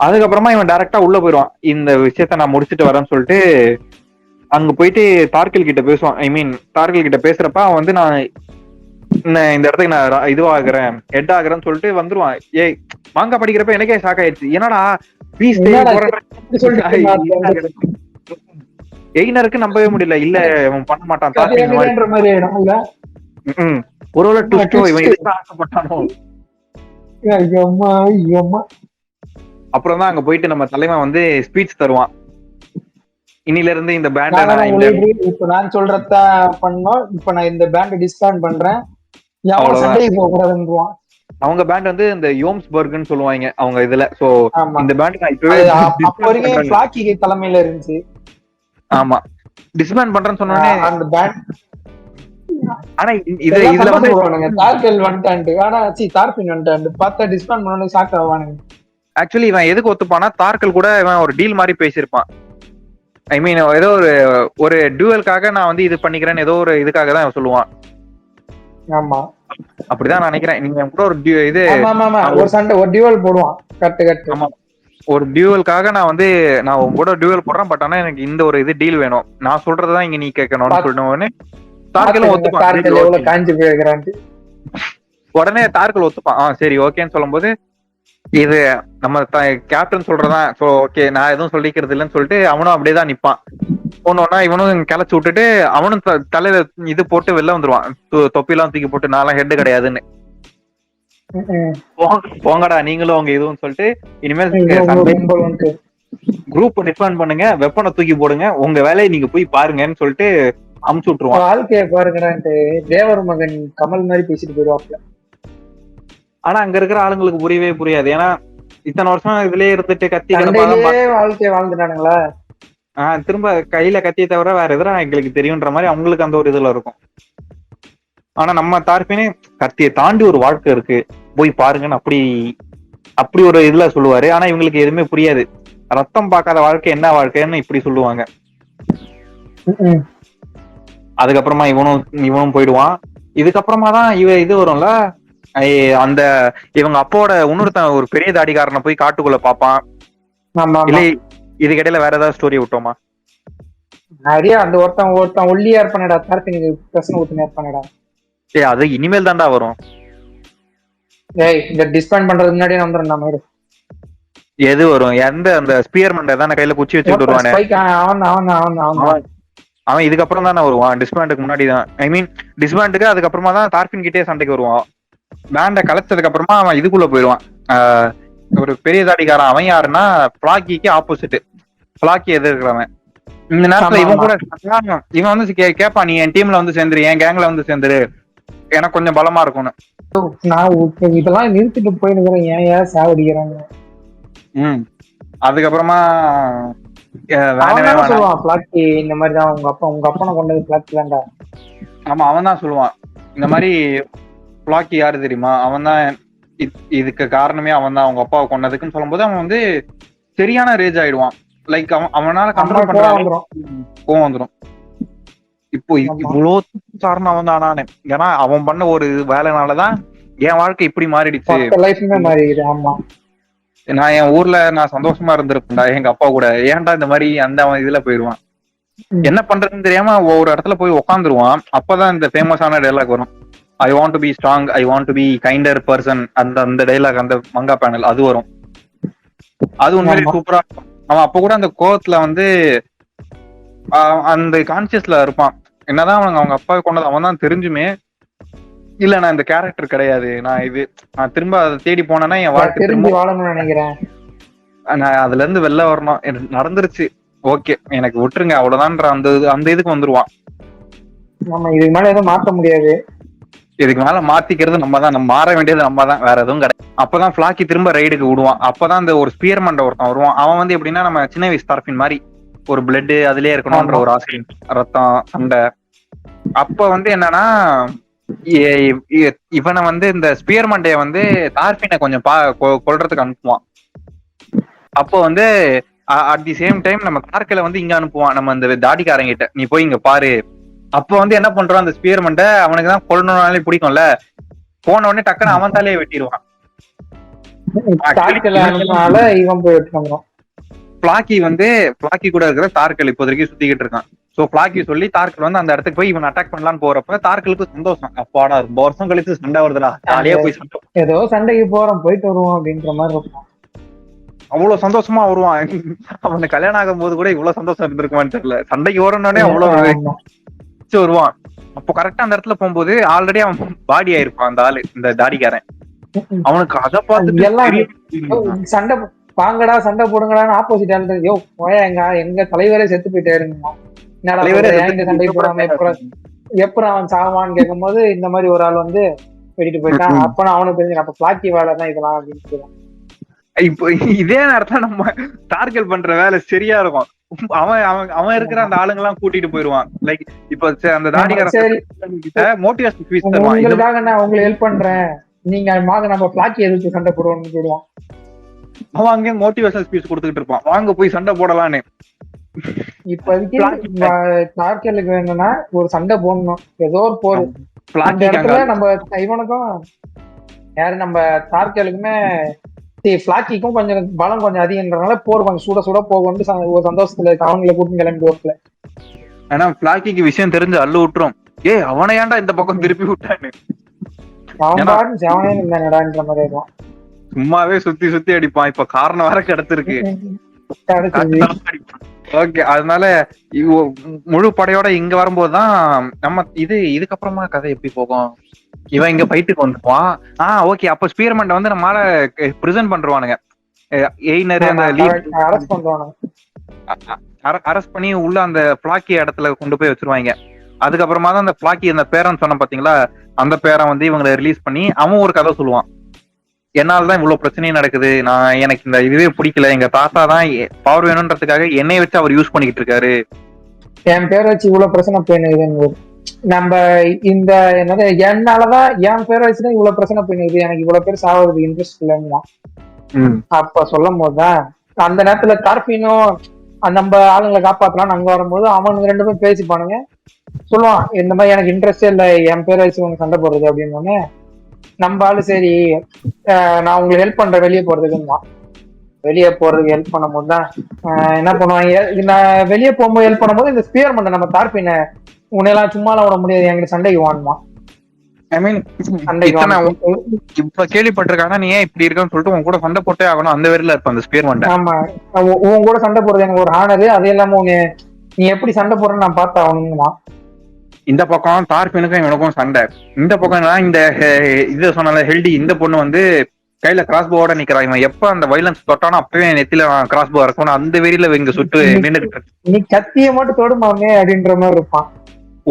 அதுக்கப்புறமா இவன் டைரக்டா உள்ள போயிடுவான். இந்த விஷயத்த நான் முடிச்சுட்டு வரேன்னு சொல்லிட்டு அங்க போயிட்டு தார்கில் கிட்ட பேசுவான். ஐ மீன் தார்கில் கிட்ட பேசுறப்ப அவன் வந்து நான் இந்த இடத்துக்கு நான் இதுவாகிறேன், ஹெட் ஆகுறேன்னு சொல்லிட்டு வந்துருவான். ஏய் மாங்கா படிக்கிறப்ப எனக்கே ஷாக் ஆயிடுச்சு, என்னடா எய்னருக்கு நம்பவே முடியல. இல்ல இவன் பண்ண மாட்டான், ஒருவேளை ட்விஸ்டோ இவன் எதுக்கு ஆசைப்பட்டானோ. அப்புறம் தான் அங்க போயிட்டு நம்ம தலைவன் வந்து ஸ்பீச் தருவான். இன்னில இருந்து இந்த பேண்ட் இப்ப நான் சொல்றத பண்ணோம், இப்ப நான் இந்த பேண்ட் டிஸ்காண்ட் பண்றேன், சண்டைக்கு போக கூடாதுன்றான். அவங்க பேண்ட் வந்து இந்த யோம்ஸ்பர்க்னு சொல்லுவாங்க அவங்க இதுல. சோ இந்த பேண்ட் நான் இப்பவே பிளாக்கி தலைமையில இருந்துச்சு. ஆமா டிஸ்பேண்ட் பண்றேன்னு சொன்னோனே அந்த பேண்ட். ஆனா இதுல வந்து தார்கல் வந்துட்டான்டு, ஆனா தார்பின் வந்துட்டான்டு பார்த்தா டிஸ்பேண்ட் பண்ணனும் ஷாக் ஆவானுங்க. ஆக்சுவலி இவன் எதுக்கு ஒத்துப்பானா, தார்கல் கூட இவன் ஒரு டீல் மாதிரி பேசியிருப்பான். ஐ மீன் ஏதோ ஒரு டியூவலுக்காக நான் வந்து இது பண்ணிக்கிறேன்னு ஏதோ ஒரு இதுக்காக தான் இவன் சொல்லுவான். ஆமா அப்படிதான் நான் நினைக்கிறேன். நீங்க கூட ஒரு இது ஒரு சண்டை ஒரு டியூவல் போடுவான். கரெக்ட். ஆமா ஒரு டியூவலுக்காக நான் வந்து நான் உங்க கூட டியூவல் போடுறேன், பட் ஆனா எனக்கு இந்த ஒரு இது டீல் வேணும், நான் சொல்றதுதான் இங்க நீ கேட்கணும்னு சொல்லிட்டு தார்கலும் ஒத்துப்பான். உடனே தார்கல் ஒத்துப்பான். சரி ஓகேன்னு சொல்லும் போது இது நம்ம கேப்டன் சொல்றதான், சோ ஓகே நான் எதுவும் சொல்லிக்கிறது இல்லைன்னு சொல்லிட்டு அவனும் அப்படியேதான் நிப்பான். ஒன்னொன்னா இவனும் கிளச்சு விட்டுட்டு அவனும் தலையில இது போட்டு வெளில வந்துருவான், தொப்பிலாம் தூக்கி போட்டு நான்லாம் ஹெட் கிடையாதுன்னு. போங்கடா நீங்களும் அவங்க இதுவும் சொல்லிட்டு இனிமேல் குரூப் டிஃபைன் பண்ணுங்க, வெப்பனை தூக்கி போடுங்க, உங்க வேலையை நீங்க போய் பாருங்கன்னு சொல்லிட்டு அமுச்சு விட்டுருவான். வாழ்க்கைய பாருங்கடான்ட்டு தேவர் மகன் கமல் மாதிரி பேசிட்டு போயிடுவாப்ல. ஆனா அங்க இருக்கிற ஆளுங்களுக்கு புரியவே புரியாது. ஏன்னா இத்தனை வருஷம் இதுலயே இருந்துட்டு கத்தி வாழ்க்கைய வாழ்ந்துட்டானுங்களா, திரும்ப கையில கத்தியை தவிர வேற எதிராக எங்களுக்கு தெரியுன்ற மாதிரி அவங்களுக்கு அந்த ஒரு இதுல இருக்கும். ஆனா நம்ம தார்பினே கத்தியை தாண்டி ஒரு வாழ்க்கை இருக்கு, போய் பாருங்கன்னு அப்படி ஒரு இதுல சொல்லுவாரு. ஆனா இவங்களுக்கு எதுவுமே புரியாது. ரத்தம் பார்க்காத வாழ்க்கை என்ன வாழ்க்கைன்னு இப்படி சொல்லுவாங்க. அதுக்கப்புறமா இவனும் போயிடுவான். இதுக்கப்புறமா தான் இது வரும்ல, அந்த இவங்க அப்போட இன்னொருத்தன் ஒரு பெரிய தாடிக்காரனை போய் காட்டுக்குள்ள பாப்பான். இல்ல இதுக்கிடையில வேற ஏதாவது ஸ்டோரி விட்டோமா? நிறைய அந்த ஒருத்தன் ஒல்லியா இருப்பானடா, தார்பினுக்கு பிரச்சனை ஊத்துனே இருப்பானடா. அது இனிமேல் தான்டா வரும். ஏய், இந்த டிஸ்பேண்ட் பண்றதுக்கு முன்னாடியே வந்துடும் மாதிரி. எது வரும்? எந்த அந்த ஸ்பியர்மேன் தானே கையில குச்சி வச்சுட்டு வருவானே, அவன் இதுக்கப்புறம் தானே வருவான். டிஸ்பேண்டுக்கு முன்னாடி தான், ஐ மீன் டிஸ்பேண்டுக்கு அதுக்கப்புறமா தான் தார்பின் கிட்டே சண்டைக்கு வருவான். பேண்டை கலைச்சதுக்கு அப்புறமா அவன் இதுக்குள்ள போயிடுவான். ஒரு பெரிய தாடிக்காரன். அவன் யாருன்னா பிளாக்கிக்கு ஆப்போசிட், பிளாக்கி எதிர்க்கிறவன். இந்த நேரத்துல இவன் கூட இவன் வந்து கேட்பான், நீ என் டீம்ல வந்து சேர்ந்துரு, என் கேங்ல வந்து சேர்ந்துரு, எனக்கு கொஞ்சம் பலமா இருக்கும்னு. நான் இதெல்லாம் நிறுத்திட்டு போயிருக்கிறேன், ஏன் சாவடிக்கிறாங்க. அதுக்கப்புறமா சொல்லுவான் பிளாக்கி இந்த மாதிரிதான் உங்க அப்பனை கொண்டது பிளாக்கி தான்டா. ஆமா, அவன் தான் சொல்லுவான் இந்த மாதிரி. பிளாக்கி யாரு தெரியுமா? அவன் தான் இதுக்கு காரணமே, அவன் தான் அவங்க அப்பாவை கொண்டதுக்குன்னு சொல்லும் போது அவன் வந்து சரியான ரேஜ் ஆயிடுவான். லைக் அவனால கண்ட்ரோல் பண்ற கோவம் வந்துடும். இப்போ இவ்வளவு காரணம் அவன் தான் நானே, ஏன்னா அவன் பண்ண ஒரு வேலைனாலதான் என் வாழ்க்கை இப்படி மாறிடுச்சு. நான் என் ஊர்ல நான் சந்தோஷமா இருந்திருப்பேன்டா எங்க அப்பா கூட, ஏன்டா இந்த மாதிரி அந்த அவன் இதுல போயிடுவான். என்ன பண்றதுன்னு தெரியாம ஒவ்வொரு இடத்துல போய் உக்காந்துருவான். அப்பதான் இந்த ஃபேமஸான டைலாக் வரும், I want to be strong, I want to B kinder person. அந்த டைலாக் அந்த மங்கா பேனல் அது வரும். அது உண்மையிலே சூப்பரா இருக்கும். அவன் அப்ப கூட அந்த கோவத்துல வந்து அந்த கான்சியஸ்ல இருப்பான். என்னதான் அவங்க அப்பாவை கொண்டது அவன் தான் தெரிஞ்சுமே, இல்ல நான் இந்த கேரக்டர் கிடையாது, நான் திரும்ப அதை தேடி போனேன்னா என் வாழ்க்கை திரும்ப வாழணும்னு நினைக்கிறேன், நான் அதுல இருந்து வெளில வரணும், எனக்கு நடந்துருச்சு, ஓகே எனக்கு விட்டுருங்க அவ்வளவுதான்ற அந்த இதுக்கு வந்துருவான். நம்ம இதுக்கு மேல எதுவும் மாற்ற முடியாது, இதுக்கு மேல மாத்திக்கிறது நம்ம தான், நம்ம மாற வேண்டியது நம்ம தான், வேற எதுவும் கிடையாது. அப்பதான் பிளாக்கி திரும்ப ரைடுக்கு விடுவான். அப்பதான் அந்த ஒரு ஸ்பியர்மேன் ஒருத்தன் வருவான். அவன் வந்து எப்படின்னா நம்ம சின்ன வயசு தார்பின் மாதிரி ஒரு பிளட் அதுலயே இருக்கணும்ன்ற ஒரு ஆசை, ரத்தம், சண்டை. அப்ப வந்து என்னன்னா இவனை வந்து இந்த ஸ்பியர்மேன்டைய வந்து தார்பினை கொஞ்சம் கொல்றதுக்கு அனுப்புவான். அப்போ வந்து அட் தி சேம் டைம் நம்ம தார்கலை வந்து இங்க அனுப்புவான், நம்ம இந்த தாடிக்காரங்கிட்ட, நீ போய் இங்க பாரு. அப்ப வந்து என்ன பண்றான், அந்த ஸ்பியர்மேன்ட அவனுக்கு தான் கொல்லணும்னாலே பிடிக்கும்ல, போன உடனே டக்குன்னு அவன் தலையை வெட்டிடுவான். பிளாக்கி கூட இருக்கிற தார்கல் இப்போதைக்கு சுத்திக்கிட்டு இருக்கான். சோ பிளாக்கி சொல்லி தார்கல் வந்து அந்த இடத்துக்கு போய் இவன் அட்டாக் பண்ணலான்னு போறப்ப தார்கலுக்கு சந்தோஷம், அப்பாடா ரொம்ப வருஷம் கழிச்சு சண்டை வருதுடா, ஜாலியா போய் சண்டை, ஏதோ சண்டைக்கு போறோம் போயிட்டு வருவோம் அப்படின்ற மாதிரி இருக்கும். அவ்வளவு சந்தோஷமா வருவான். அவனுக்கு கல்யாணம் ஆகும் போது கூட இவ்வளவு சந்தோஷம் இருந்திருக்குமான்னு தெரியல, சண்டைக்கு ஓடனே அவ்வளவு வருவான். அப்போ கரெக்டா அந்த இடத்துல போகும்போது ஆல்ரெடி அவன் பாடி ஆயிருப்பான் அந்த ஆளு, இந்த தாடிக்காரன். அவனுக்கு அதை பார்த்துட்டு சண்டை வாங்கடா சண்டை போடுங்கடான்னு ஆப்போசிட் ஆளு, யோ எங்க தலைவரே செத்து போயிட்டாருங்க, சண்டை போடாம எப்பறம் அவன் சாவான்னு கேட்கும் போது இந்த மாதிரி ஒரு ஆள் வந்து வெட்டிட்டு போயிட்டான். அப்ப அவனுக்கு தெரிஞ்சு அப்ப பிளாக்கி வேலை தான் இதெல்லாம் அப்படின்னு. இப்போ இதே நேரத்துல நம்ம டார்கெட் பண்ற வேலை சரியா இருக்கும். அவன் இருக்கிற அந்த ஆளுங்க எல்லாம் கூட்டிட்டு போயிருவான். லைக் இப்ப அந்த தாடிக்காரன் மோட்டிவேஷன் ஸ்பீச் தருவான், உங்களுக்காக நான் உங்களுக்கு ஹெல்ப் பண்றேன், நீங்க நம்ம பிளாக்கி எதுக்கு சண்டை போடுவோம்னு சொல்லுவான். அவன் அங்கே மோட்டிவேஷன் ஸ்பீச் கொடுத்துக்கிட்டு இருப்பான், வாங்க போய் சண்டை போடலான்னு. இப்போதைக்கு டார்கெட்டுக்கு வேணும்னா ஒரு சண்டை போடணும், ஏதோ ஒரு போர். அந்த இடத்துல நம்ம இவனுக்கும் யாரு நம்ம டார்கெட்டுக்குமே பிளாக்கிக்கும் கொஞ்சம் பலம் கொஞ்சம் அதிகன்றதுனால போர் கொஞ்சம் சுட சுட போகும், ஒரு சந்தோஷத்துல அவங்களை கூட்டி கிளம்பி போர்ல. ஆனா பிளாக்கிக்கு விஷயம் தெரிஞ்சு அள்ளு விட்டுரும், அவனை ஏன்டா இந்த பக்கம் திருப்பி விட்டான்னு. சும்மாவே சுத்தி சுத்தி அடிப்பான். இப்ப காரணம் வேற கிடைச்சிருக்கு. ஓகே, அதனால முழு படையோட இங்க வரும்போதுதான் நம்ம இதுக்கப்புறமா கதை எப்படி போகும். இவன் இங்க ஃபைட்டுக்கு வந்துருவான். ஓகே, அப்ப ஸ்பியர்மேன் வந்து நம்மளால பிரிசன்ட் பண்றானுங்க, அரெஸ்ட் பண்ணி உள்ள அந்த பிளாக்கி இடத்துல கொண்டு போய் வச்சிருவாங்க. அதுக்கப்புறமா தான் அந்த பிளாக்கி அந்த பேரன் சொன்ன பாத்தீங்களா, அந்த பேரன் வந்து இவங்களை ரிலீஸ் பண்ணி அவன் ஒரு கதை சொல்லுவான், என்னாலதான் இவ்வளவு பிரச்சனையும் நடக்குது, எனக்கு இந்த இதுவே பிடிக்கல, எங்க தாத்தா தான் பவர் வேணும்ன்றதுக்காக என்னை வச்சு அவர் யூஸ் பண்ணிக்கிட்டு இருக்காரு, என் பேரை வச்சு இவ்வளவு பிரச்சனை நம்ம இந்த என்னது என்னாலதான் என் பேர் வச்சுதான் இவ்வளவு பிரச்சனை பண்ணிடுது, எனக்கு இவ்வளவு பேர் சாவதுக்கு இன்ட்ரெஸ்ட் இல்லைன்னா அப்ப சொல்லும் போதுதான் அந்த நேரத்துல கார்பினும் நம்ம ஆளுங்களை காப்பாத்தலாம் அங்க வரும்போது அவனுங்க 2 பேரும் பேசிப்பானுங்க. சொல்லுவான் இந்த மாதிரி எனக்கு இன்ட்ரெஸ்டே இல்லை என் பேரை வச்சு உனக்கு சண்டை போடுறது அப்படின்னு. நம்ம ஆளு சரி நான் உங்களுக்கு ஹெல்ப் பண்றேன் வெளியே போறதுக்குன்னு. வெளியே போறதுக்கு ஹெல்ப் பண்ணும் போது தான் என்ன பண்ணுவாங்க, நான் வெளியே போகும்போது ஹெல்ப் பண்ணும்போது இந்த ஸ்பியர் பண்ண நம்ம கார்பினை உன்னையெல்லாம் சும்மாலாம் விட முடியாது எங்கிட்ட சண்டைக்கு வாணுமா. ஐ மீன் இப்ப கேள்விப்பட்டிருக்காங்க நீ ஏன் இப்படி இருக்குன்னு சொல்லிட்டு உன் கூட சண்டை போட்டே ஆகணும் அந்த வேரில இருப்ப அந்த ஸ்பியர் பண்ண. ஆமா உன் கூட சண்டை போடுறது எனக்கு ஒரு ஆனரு, அது இல்லாம உன்னை நீ எப்படி சண்டை போடுறன்னு நான் பார்த்தா அவனுங்கம்மா. இந்த பக்கம் தார்பினுக்கும் இவனுக்கும் சண்டை, இந்த பக்கம் இந்த இது சொன்னால ஹெல்டி இந்த பொண்ணு வந்து கையில கிராஸ்போவோட நிக்கிறான். இவன் எப்ப அந்த வைலன்ஸ் தொட்டானோ அப்பவே நெத்தில கிராஸ்போ இருக்கணும் அந்த வெறியில இங்க சுட்டு நின்றுட்டு நீ கத்திய மட்டும் தொடுமாமே அப்படின்ற மாதிரி இருப்பான்.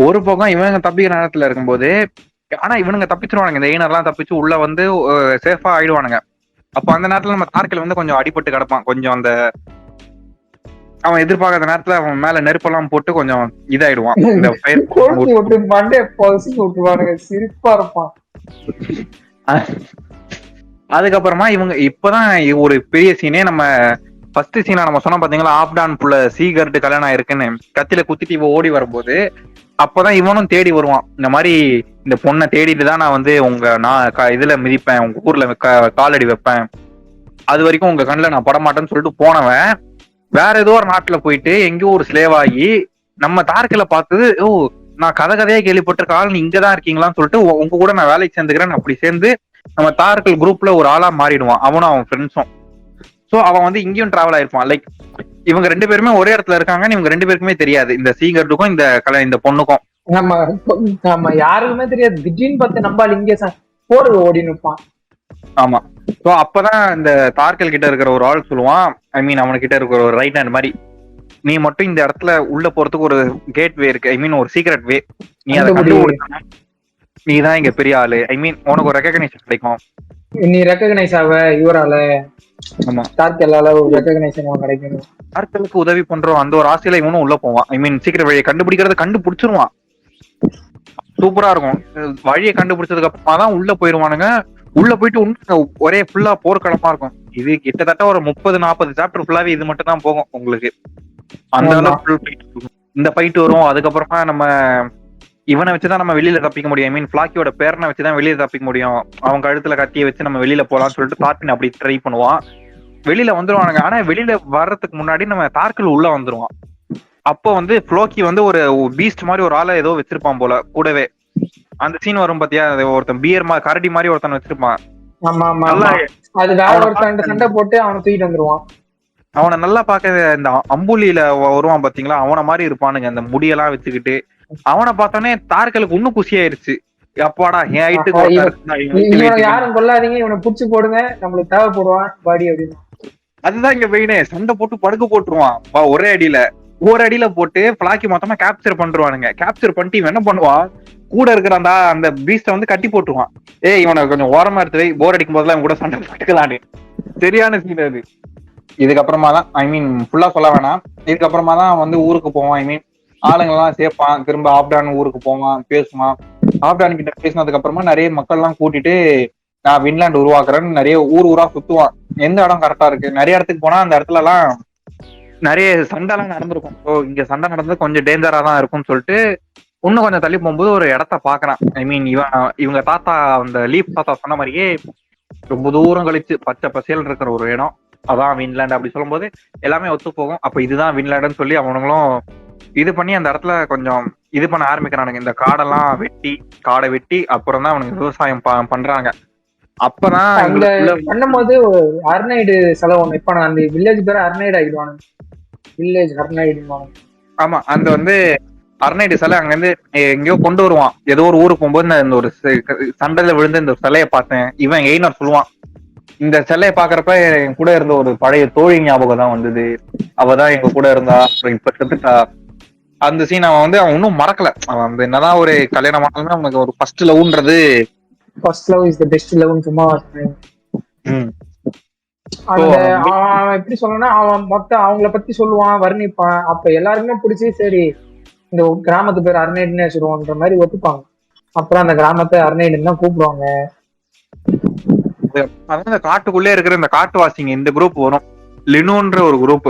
ஒரு பக்கம் இவங்க தப்பிக்கிற நேரத்துல இருக்கும்போது ஆனா இவனுங்க தப்பிச்சிருவானுங்க, இந்த எய்னர்லாம் தப்பிச்சு உள்ள வந்து சேஃபா ஆயிடுவானுங்க. அப்ப அந்த நேரத்துல நம்ம தார்கில் வந்து கொஞ்சம் அடிபட்டு கிடப்பான், கொஞ்சம் அந்த அவன் எதிர்பார்க்காத நேரத்துல அவன் மேல நெருப்பெல்லாம் போட்டு கொஞ்சம் இதாயிடுவான். இந்த சிரிப்பா இருப்பான். அதுக்கப்புறமா இவங்க இப்பதான் ஒரு பெரிய சீனே நம்ம ஃபர்ஸ்ட் சீனா நம்ம சொன்னோம் பாத்தீங்களா, ஆப்டான் புள்ள சீகர்ட் கல்யாணம் ஆயிருக்குன்னு கத்தில குத்திட்டு இவ ஓடி வரும்போது அப்பதான் இவனும் தேடி வருவான். இந்த மாதிரி இந்த பொண்ணை தேடிட்டு தான் நான் வந்து நான் இதுல மிதிப்பேன், உங்க ஊர்ல காலடி வைப்பேன், அது வரைக்கும் உங்க கண்ணுல நான் படமாட்டேன்னு சொல்லிட்டு போனவன் வேற ஏதோ ஒரு நாட்டுல போயிட்டு எங்கேயோ ஒரு ஸ்லேவாகி நம்ம தார்கில பார்த்தது, ஓ நான் கதையா கேள்விப்பட்டிருக்க ஆள் நீ இங்கதான் இருக்கீங்களான்னு சொல்லிட்டு உங்க கூட நான் வேலைக்கு சேர்ந்துக்கிறேன் அப்படி சேர்ந்து நம்ம தார்கள் குரூப்ல ஒரு ஆளா மாறிடுவான் அவனும் அவன் ஃப்ரெண்ட்ஸும். சோ அவன் வந்து இங்கேயும் டிராவல் ஆயிருப்பான். லைக் இவங்க 2 பேருமே ஒரே இடத்துல இருக்காங்கன்னு இவங்க 2 பேருக்குமே தெரியாது, இந்த சீகர்டுக்கும் இந்த பொண்ணுக்கும். ஆமா யாருக்குமே தெரியாது. திடீர்னு பார்த்து நம்ம இங்கே போறது ஓடி நிற்பான். ஆமா. சோ அப்பதான் இந்த தார்கள் கிட்ட இருக்கிற ஒரு ஆள் சொல்லுவான், ஐ மீன் அவனுக்கிட்ட இருக்கிற ஒரு ரைட் ஹேண்ட் மாதிரி, நீ மட்டும் இந்த இடத்துல உள்ள போறதுக்கு ஒரு கேட் வே இருக்கு, ஐ மீன் ஒரு சீக்ரெட் வே, நீ அதை கண்டுபிடிச்சா நீதான் இங்க பெரிய ஆளு, ஐ மீன் உனக்கு ஒரு ரெகக்னைசேஷன் கிடைக்கும், நீ ரெகக்னைஸ் ஆவ இவரால. ஆமா தார்கலால ஒரு ரெகக்னைசேஷன் கிடைக்கும். தார்களுக்கு உதவி பண்றோம் அந்த ஒரு ஆசையில இவனும் உள்ள போவான். ஐ மீன் சீக்கிரம் வழியை கண்டுபிடிச்சிருவான். சூப்பரா இருக்கும். வழியை கண்டுபிடிச்சதுக்கு அப்புறமா தான் உள்ள போயிருவானுங்க. உள்ள போயிட்டு ஒரே ஃபுல்லா போர்க்களமா இருக்கும். இது கிட்டத்தட்ட ஒரு 30-40 சாப்டர் ஃபுல்லாவே இது மட்டும் தான் போகும் உங்களுக்கு. அந்த அளவுக்கு இந்த ஃபைட் வரும். அதுக்கப்புறமா நம்ம இவனை வச்சுதான் நம்ம வெளியில தப்பிக்க முடியும். ஐ மீன் பிளாக்கியோட பேரனை வச்சுதான் வெளியில தப்பிக்க முடியும். அவங்க கழுத்துல கத்தியை வச்சு நம்ம வெளியில போலாம்னு சொல்லிட்டு தார்கின் அப்படி ட்ரை பண்ணுவான். வெளியில வந்துருவானுங்க. ஆனா வெளியில வர்றதுக்கு முன்னாடி நம்ம தார்கில் உள்ள வந்துருவான். அப்போ வந்து ஃப்ளோக்கி வந்து ஒரு பீஸ்ட் மாதிரி ஒரு ஆளை ஏதோ வச்சிருப்பான் போல கூடவே. அந்த சீன் வரும் பாத்தியா, ஒருத்தன் பியர் கரடி மாதிரி ஒருத்தன் வச்சிருப்பான். சண்டை போட்டு அவனை தூக்கிட்டு வந்துருவான். அவனை நல்லா பாக்க இந்த அம்புலியில வருவான் பாத்தீங்களா, அவனை மாதிரி இருப்பானுங்க அந்த முடியெல்லாம் வச்சுக்கிட்டு. அவனை பார்த்தோன்னே தார்களுக்கு இன்னும் குஷி ஆயிருச்சு, அப்பாடா என் ஹைட்டுக்கு யாரும் கொள்ளாதீங்க இவனை புடிச்சு போடுங்க நம்மளுக்கு தேவைப்படுவான் பாடி அப்படின்னு. அதுதான் இங்க வெயினே, சண்டை போட்டு படுக்க போட்டுருவான் ஒரே அடியில. ஒரு அடியில போட்டு பிளாக்கி மொத்தமா கேப்சர் பண்ணிருவானுங்க. கேப்சர் பண்ணிட்டு இவன் என்ன பண்ணுவான், கூட இருக்கிற அந்த பீஸ்ட வந்து கட்டி போட்டுருவான். இவனை கொஞ்சம் ஓரமா எடுத்து வை, போர் அடிக்கும் போதெல்லாம் இவன் கூட சண்டை போட்டுக்கலான்னு. சரியான சீன் அது. இதுக்கப்புறமா தான் ஐ மீன் ஃபுல்லா சொல்ல வேணாம், இதுக்கப்புறமா தான் வந்து ஊருக்கு போவான். ஐ மீன் ஆளுங்கெல்லாம் சேர்ப்பான், திரும்ப ஆப்டான் ஊருக்கு போவான், பேசுவான். ஆப்டான் கிட்ட பேசினதுக்கு அப்புறமா நிறைய மக்கள் எல்லாம் கூட்டிட்டு நான் வின்லாண்ட் உருவாக்குறேன்னு நிறைய ஊரா சுத்துவான். எந்த இடம் கரெக்டா இருக்கு, நிறைய இடத்துக்கு போனா அந்த இடத்துல எல்லாம் நிறைய சண்டை எல்லாம் நடந்திருக்கும். ஸோ இங்க சண்டை நடந்தது கொஞ்சம் டேஞ்சரா தான் இருக்கும்னு சொல்லிட்டு இன்னும் கொஞ்சம் தள்ளி போகும்போது ஒரு இடத்த பாக்குறான். ஐ மீன் இவங்க தாத்தா அந்த லீப் தாத்தா சொன்ன மாதிரியே ரொம்ப தூரம் கழிச்சு பச்சை பசேல் இருக்கிற ஒரு இடம், அதான் வின்லாண்ட் அப்படி சொல்லும் போது எல்லாமே ஒத்து போகும். அப்ப இதுதான் வின்லாண்டுன்னு சொல்லி அவனுங்களும் இது பண்ணி அந்த இடத்துல கொஞ்சம் இது பண்ண ஆரம்பிக்கிறானுங்க. இந்த காடை வெட்டி அப்புறம் தான் அவனுக்கு விவசாயம் பண்றாங்க. அப்பதான் பண்ணும்போது அர்னைடு செலவு ஒண்ணு இப்ப அந்த வில்லேஜ் பேர் அர்னைடு ஆகிடுவானு, வில்லேஜ் அர்னைடு. ஆமா, அந்த வந்து அர்னைடு சிலை அங்க இருந்து எங்கேயோ கொண்டு வருவான். ஏதோ ஒரு ஊருக்கு போகும்போது இந்த ஒரு சண்டையில விழுந்து இந்த சிலையை பார்த்தேன். இவன் எய்னர் சொல்லுவான், இந்த சிலையை பாக்குறப்ப என் கூட இருந்த ஒரு பழைய தோழி ஞாபகம் தான் வந்தது, அவதான் எங்க கூட இருந்தா, இப்ப செத்துட்டா. அந்த சீன் அவன் வந்து அவன் இன்னும் மறக்கல. அவன் வந்து என்னதான் ஒரு கல்யாணம் ஆனாலுமே அவனுக்கு ஒரு ஃபர்ஸ்ட் லவ்ன்றது, first love is the best லவ்னு சும்மா அவன் எப்படி சொல்லணும்னா அவன் மொத்தம் அவங்கள பத்தி சொல்லுவான், வர்ணிப்பான். அப்ப எல்லாருமே பிடிச்சி சரி இந்த கிராமத்து பேர் அர்னைடுன்னு வச்சிருவோன்ற மாதிரி ஒத்துப்பாங்க. அப்புறம் அந்த கிராமத்தை அர்னைடுன்னு தான் கூப்பிடுவாங்க. அதான் இந்த காட்டுக்குள்ளே இருக்கிற இந்த காட்டுவாசிங்க இந்த குரூப் வரும், லினோன்ற ஒரு குரூப்.